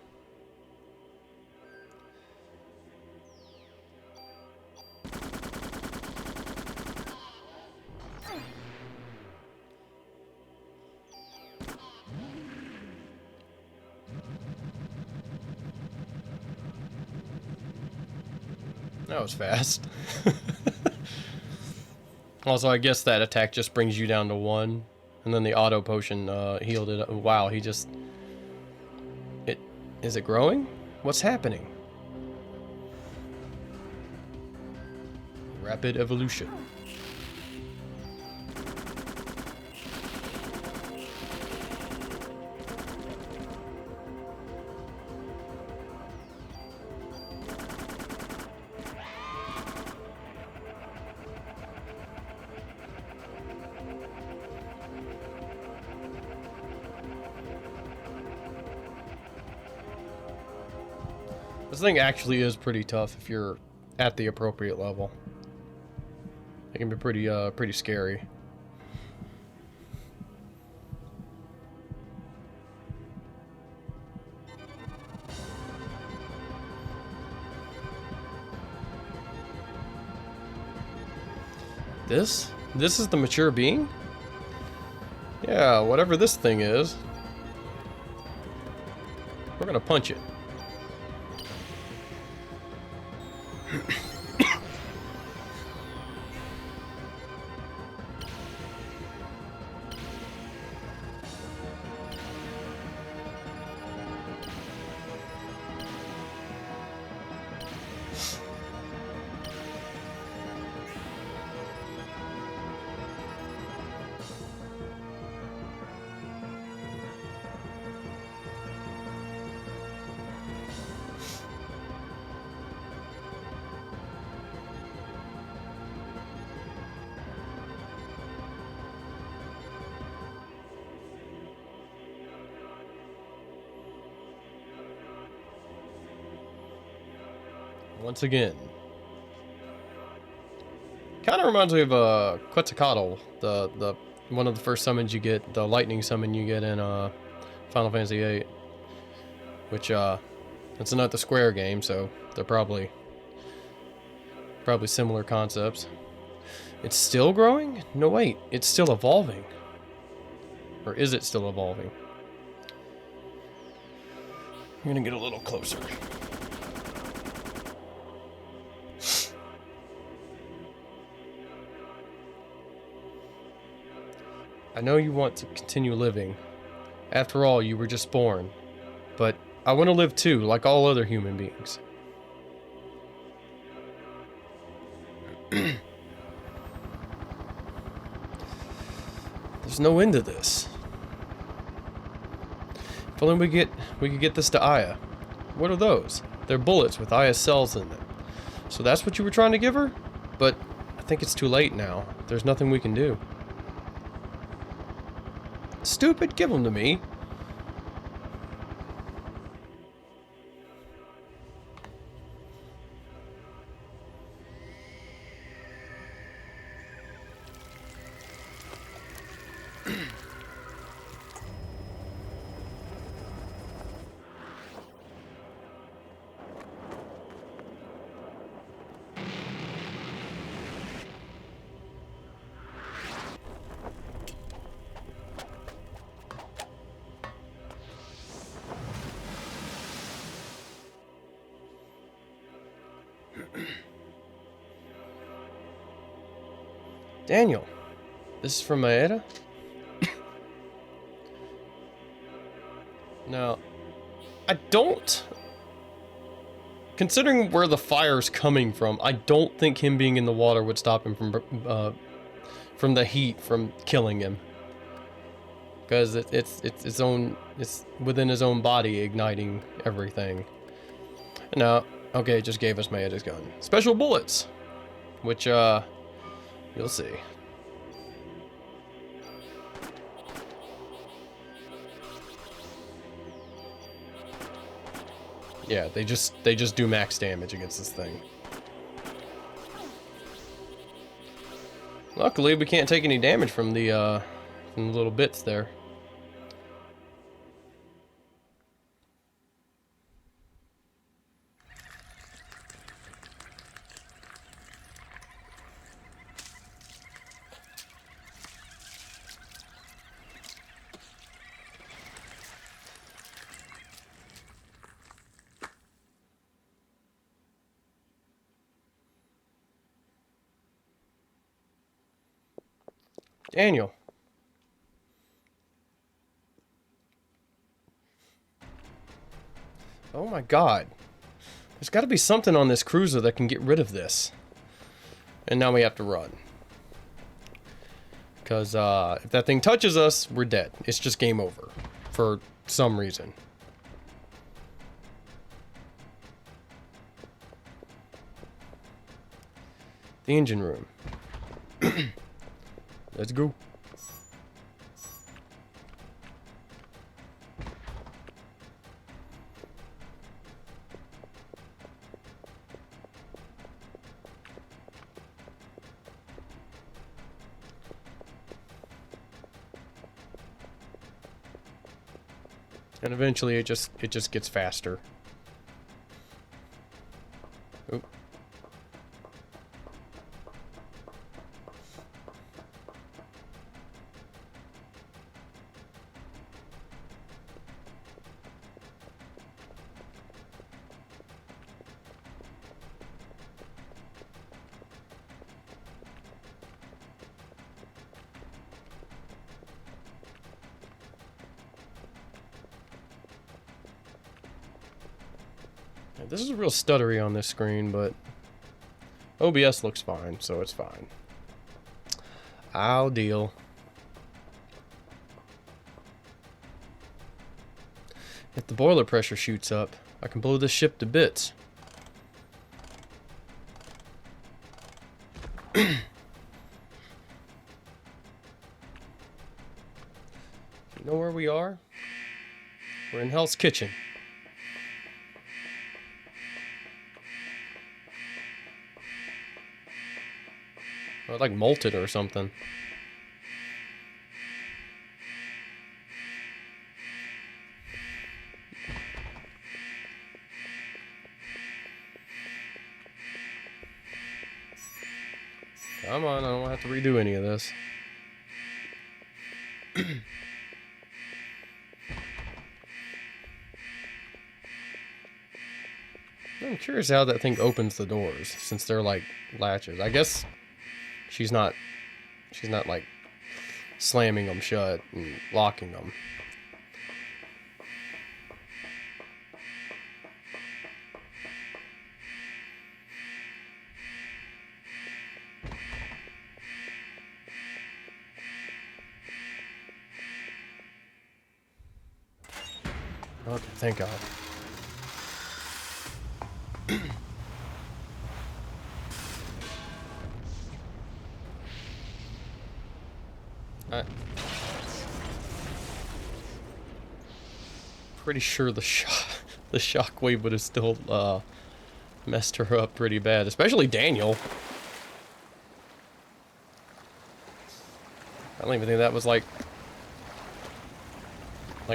That was fast. Also, I guess that attack just brings you down to 1. And then the auto potion healed it. Wow, he just... Is it growing? What's happening? Rapid evolution. This thing actually is pretty tough if you're at the appropriate level. It can be pretty scary. This is the mature being? Yeah, whatever this thing is. We're gonna punch it. Once again. Kind of reminds me of Quetzalcoatl, the one of the first summons you get, the lightning summon you get in Final Fantasy VIII. Which it's not the Square game, so they're probably similar concepts. It's still growing? No, wait, it's still evolving. Or is it still evolving? I'm gonna get a little closer. I know you want to continue living. After all, you were just born. But I want to live too, like all other human beings. There's no end to this. If only we could get this to Aya. What are those? They're bullets with Aya's cells in them. So that's what you were trying to give her? But I think it's too late now. There's nothing we can do. Stupid, give them to me. Daniel, this is from Maeda? Now, I don't... Considering where the fire's coming from, I don't think him being in the water would stop him from the heat from killing him. Because it's within his own body igniting everything. No, okay, it just gave us Maeda's gun. Special bullets! Which, you'll see. Yeah, they just do max damage against this thing. Luckily, we can't take any damage from the little bits there. Daniel. Oh my god. There's got to be something on this cruiser that can get rid of this. And now we have to run. Because if that thing touches us, we're dead. It's just game over. For some reason. The engine room. Let's go. And eventually it just gets faster. Oop. This is real stuttery on this screen, but OBS looks fine, so it's fine. I'll deal. If the boiler pressure shoots up, I can blow this ship to bits. You know where we are? We're in Hell's Kitchen. Or like molted or something. Come on, I don't have to redo any of this. I'm curious how that thing opens the doors, since they're like latches. I guess she's not like slamming them shut and locking them. Okay, thank God. Pretty sure the shockwave would have still messed her up pretty bad, especially Daniel. I don't even think that was like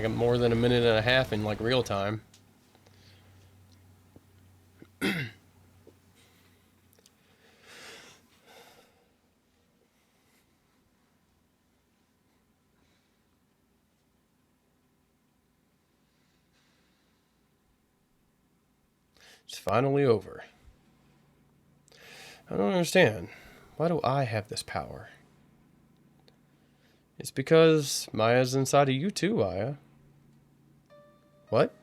more than a minute and a half in like real time. It's finally over. I don't understand. Why do I have this power? It's because Maya's inside of you too, Aya. What?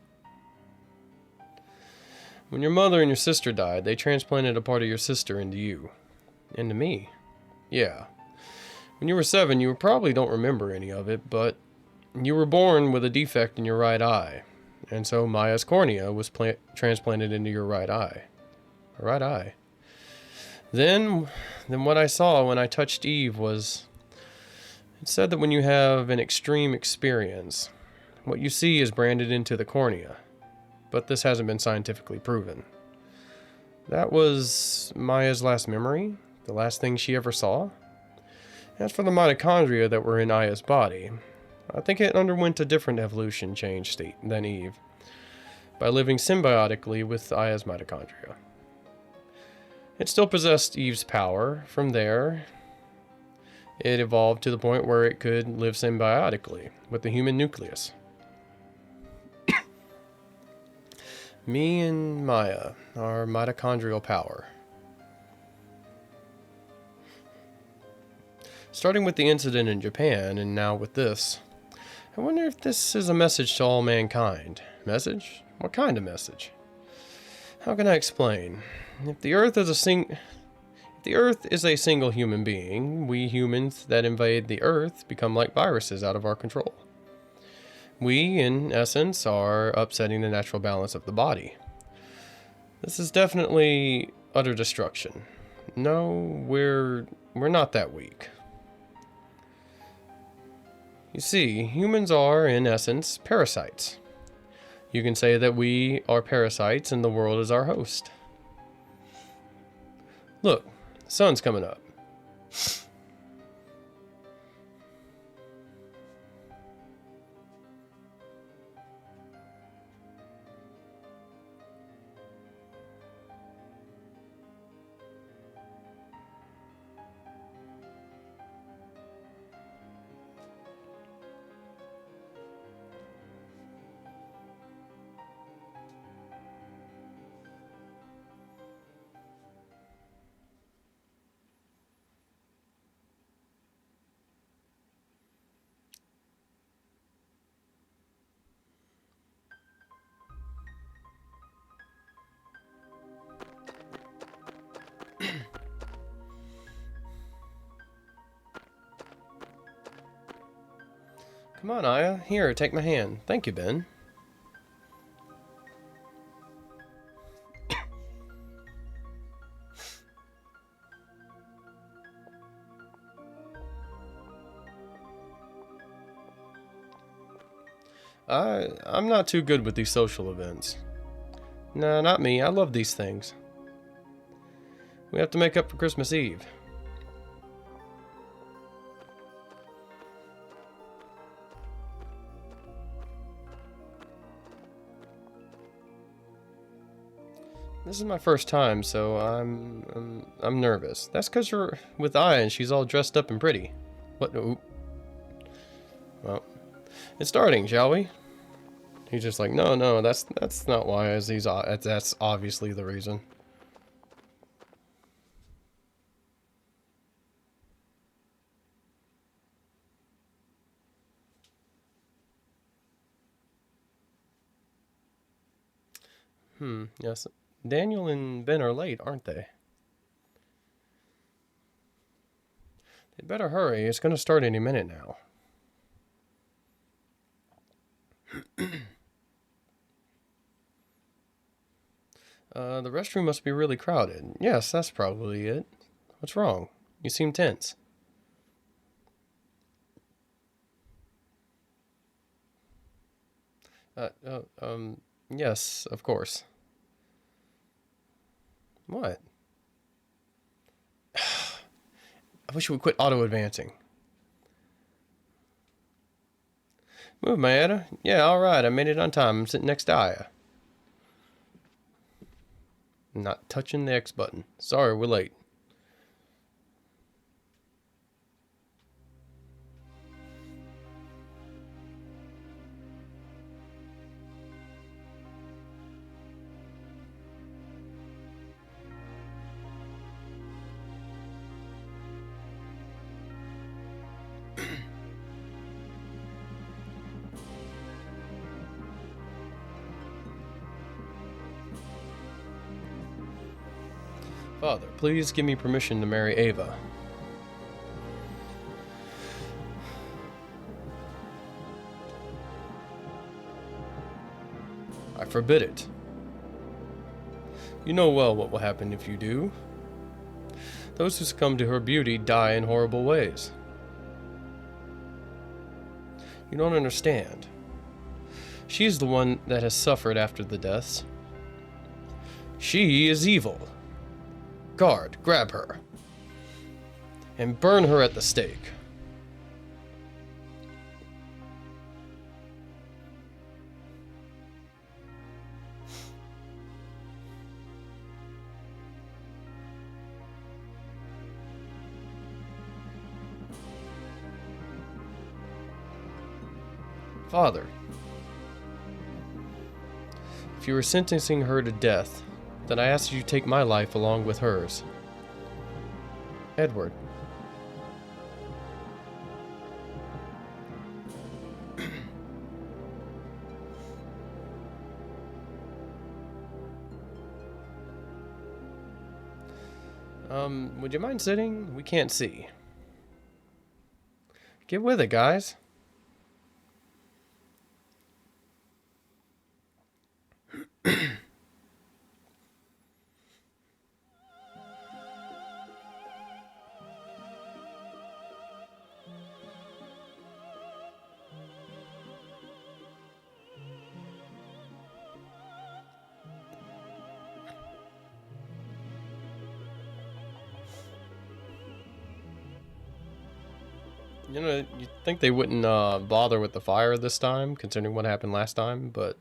When your mother and your sister died, they transplanted a part of your sister into you. Into me. Yeah. When you were 7, you probably don't remember any of it, but you were born with a defect in your right eye. And so Maya's cornea was transplanted into your right eye. Right eye. Then what I saw when I touched Eve was... It said that when you have an extreme experience, what you see is branded into the cornea. But this hasn't been scientifically proven. That was Maya's last memory, the last thing she ever saw. As for the mitochondria that were in Aya's body, I think it underwent a different evolution change state than Eve, by living symbiotically with Aya's mitochondria. It still possessed Eve's power. From there, it evolved to the point where it could live symbiotically with the human nucleus. Me and Maya, our mitochondrial power. Starting with the incident in Japan, and now with this, I wonder if this is a message to all mankind. Message? What kind of message? How can I explain? If the Earth is a single human being, we humans that invade the Earth become like viruses out of our control. We, in essence, are upsetting the natural balance of the body. This is definitely utter destruction. No, we're not that weak. You see, humans are, in essence, parasites. You can say that we are parasites and the world is our host. Look, the sun's coming up. Come on, Aya. Here, take my hand. Thank you, Ben. I'm not too good with these social events. Nah, not me. I love these things. We have to make up for Christmas Eve. This is my first time, so I'm nervous. That's because you're with Aya and she's all dressed up and pretty. What? Oop. Well, it's starting, shall we? He's just like, no, that's not why. As that's obviously the reason. Yes. Daniel and Ben are late, aren't they? They better hurry. It's going to start any minute now. The restroom must be really crowded. Yes, that's probably it. What's wrong? You seem tense. Uh, uh, um, yes, of course. What? I wish we would quit auto-advancing. Move, Mayetta. Yeah, alright, I made it on time. I'm sitting next to Aya. Not touching the X button. Sorry, we're late. Father, please give me permission to marry Ava. I forbid it. You know well what will happen if you do. Those who succumb to her beauty die in horrible ways. You don't understand. She's the one that has suffered after the deaths. She is evil. Guard, grab her. And burn her at the stake. Father, if you were sentencing her to death, then I ask you to take my life along with hers. Edward. Would you mind sitting? We can't see. Get with it, guys. You know, you'd think they wouldn't bother with the fire this time, considering what happened last time, but...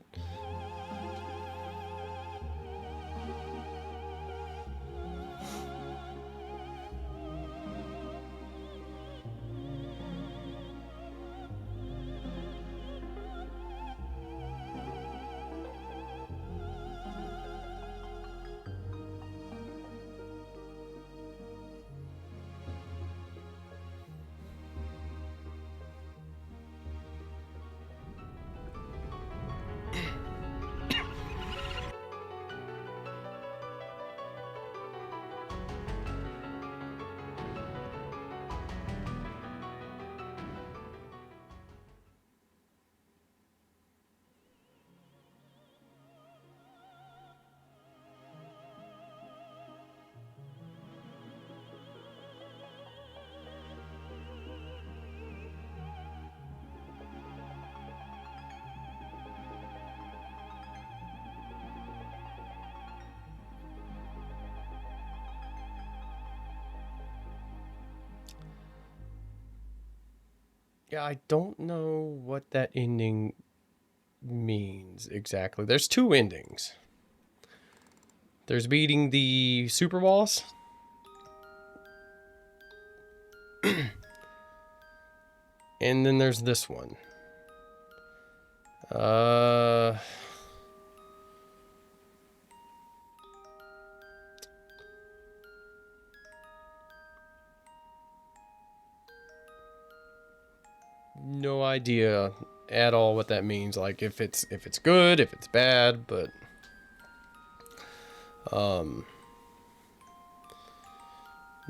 Yeah, I don't know what that ending means exactly. There's two endings. There's beating the super boss. And then there's this one. No idea at all what that means. Like if it's good, if it's bad, but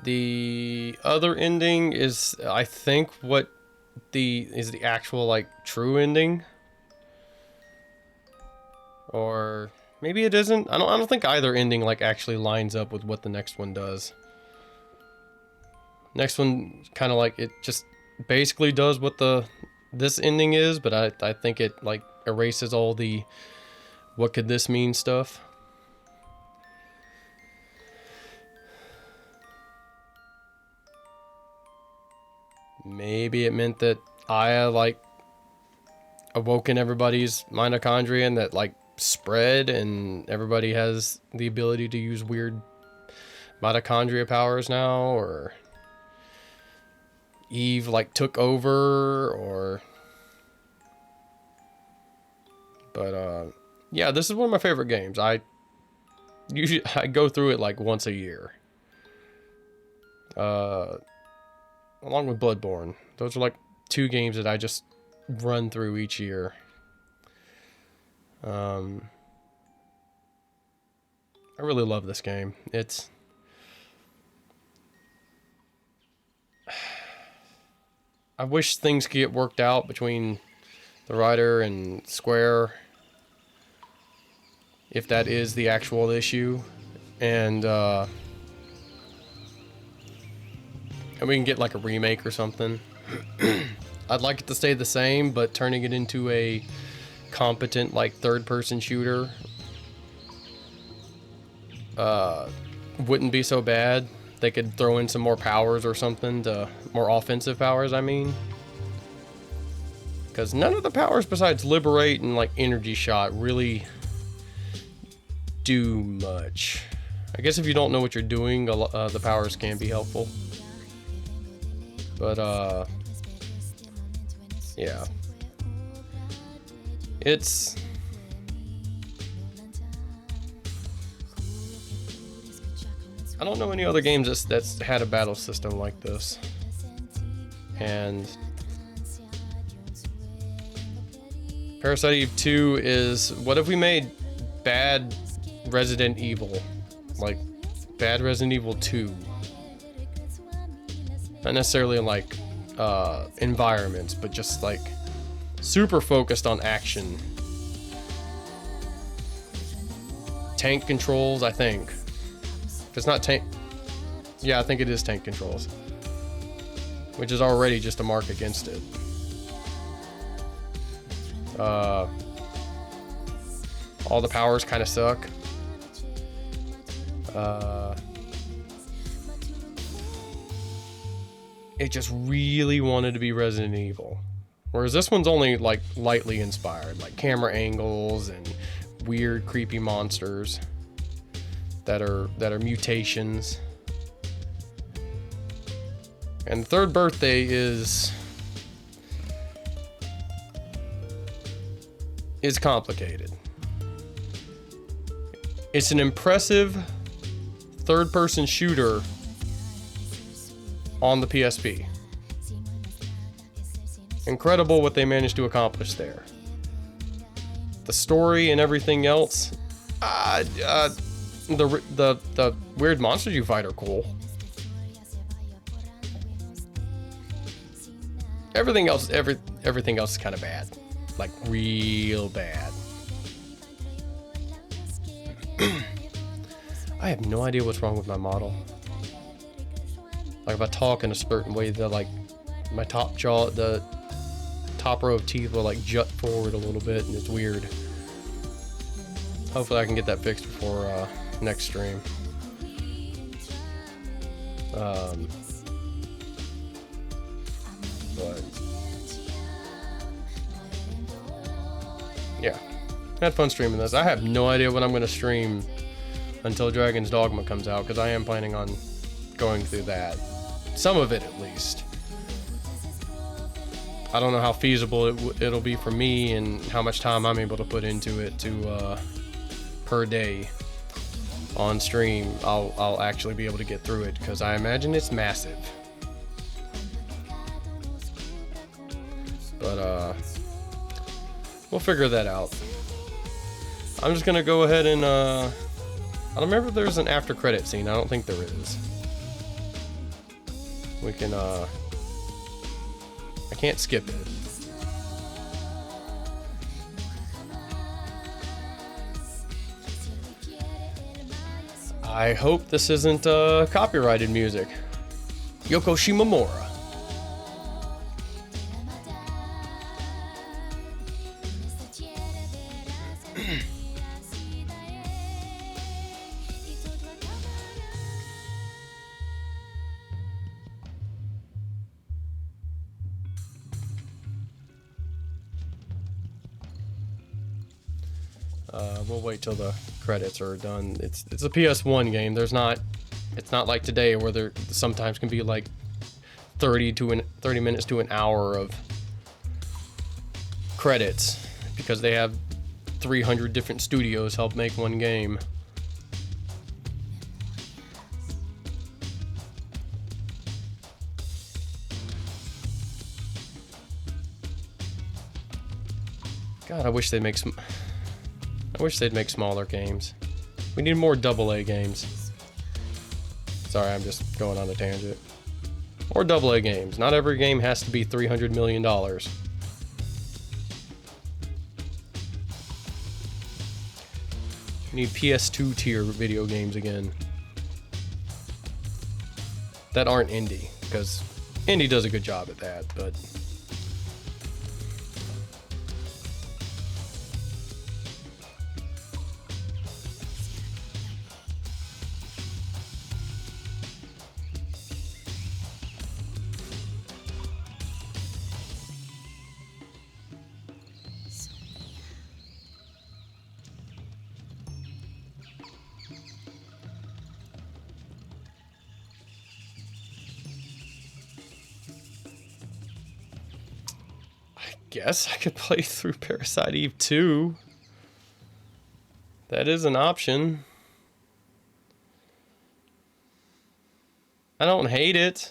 the other ending is, I think, what is the actual like true ending, or maybe it isn't. I don't think either ending like actually lines up with what the next one does. Next one kind of like it just basically does what this ending is, but I think it like erases all the what could this mean stuff. Maybe it meant that Aya like awoken everybody's mitochondria and that like spread, and everybody has the ability to use weird mitochondria powers now, or Eve like took over, or but yeah, this is one of my favorite games. I go through it like once a year. Along with Bloodborne. Those are like two games that I just run through each year. I really love this game. I wish things could get worked out between the writer and Square, if that is the actual issue, and we can get like a remake or something. I'd like it to stay the same, but turning it into a competent like third-person shooter wouldn't be so bad. They could throw in some more powers or something, more offensive powers, I mean. Because none of the powers besides Liberate and like Energy Shot really do much. I guess if you don't know what you're doing, the powers can be helpful. But yeah. I don't know any other games that's had a battle system like this. And Parasite Eve 2 is, what if we made bad Resident Evil? Like, bad Resident Evil 2. Not necessarily like environments, but just like super focused on action. Tank controls, I think. If it's not tank... Yeah, I think it is tank controls. Which is already just a mark against it. All the powers kind of suck. It just really wanted to be Resident Evil. Whereas this one's only like lightly inspired, like camera angles and weird creepy monsters that are mutations. And the third birthday is complicated. It's an impressive third-person shooter on the PSP. Incredible what they managed to accomplish there. The story and everything else, the weird monsters you fight are cool. Everything else is kind of bad, like real bad. I have no idea what's wrong with my model. Like if I talk in a certain way, like my top jaw, the top row of teeth will like jut forward a little bit, and it's weird. Hopefully I can get that fixed before next stream. But yeah, I had fun streaming this. I have no idea what I'm going to stream until Dragon's Dogma comes out, because I am planning on going through that. Some of it, at least. I don't know how feasible it'll be for me and how much time I'm able to put into it to per day on stream. I'll actually be able to get through it, because I imagine it's massive. But we'll figure that out. I'm just gonna go ahead and I don't remember if there's an after credit scene. I don't think there is. We can I can't skip it. I hope this isn't copyrighted music. Yoko Shimomura. We'll wait till the credits are done. It's a PS1 game. It's not like today where there sometimes can be like 30 minutes to an hour of credits, because they have 300 different studios help make one game. God, I wish they'd make smaller games. We need more AA games. Sorry, I'm just going on a tangent. Or AA games. Not every game has to be $300 million. We need PS2 tier video games again. That aren't indie, because indie does a good job at that, but... guess I could play through Parasite Eve 2. That is an option. I don't hate it.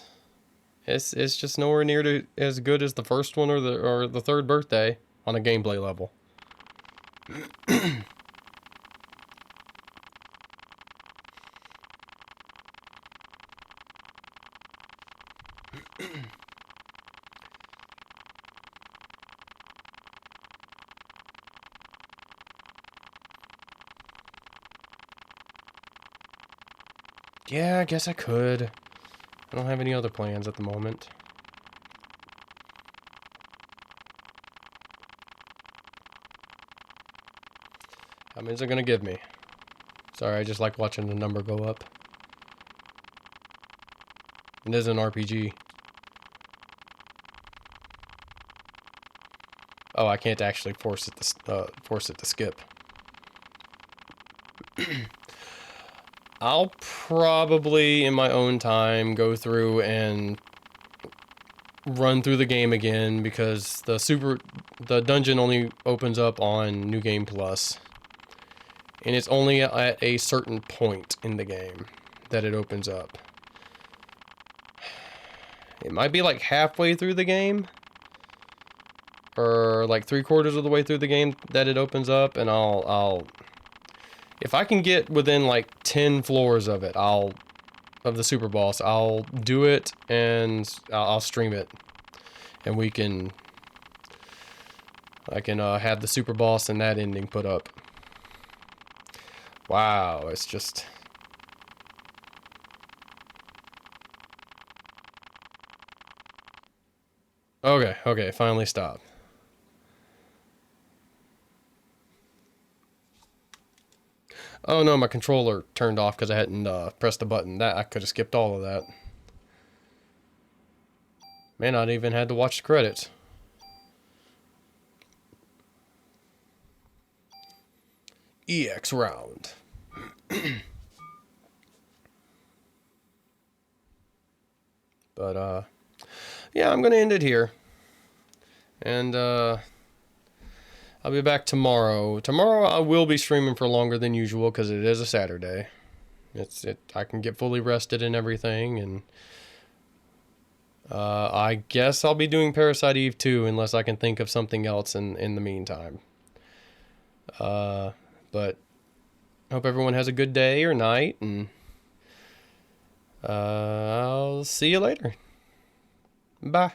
It's just nowhere near to as good as the first one or the third birthday on a gameplay level. Yeah, I guess I could. I don't have any other plans at the moment. How many is it gonna give me? Sorry, I just like watching the number go up. It is an RPG. Oh, I can't actually force it to skip. I'll probably, in my own time, go through and run through the game again, because the dungeon only opens up on New Game Plus, and it's only at a certain point in the game that it opens up. It might be like halfway through the game, or like 3/4 of the way through the game that it opens up, and I'll if I can get within like 10 floors of it, of the super boss, I'll do it, and I'll stream it, and I can have the super boss and that ending put up. Wow, it's just... Okay, finally stop. Oh no, my controller turned off because I hadn't pressed the button. That I could have skipped all of that. Man, I even had to watch the credits. EX round. But, yeah, I'm going to end it here. And, I'll be back tomorrow. Tomorrow I will be streaming for longer than usual because it is a Saturday. I can get fully rested and everything, and I guess I'll be doing Parasite Eve 2 unless I can think of something else in the meantime. But hope everyone has a good day or night, and I'll see you later. Bye.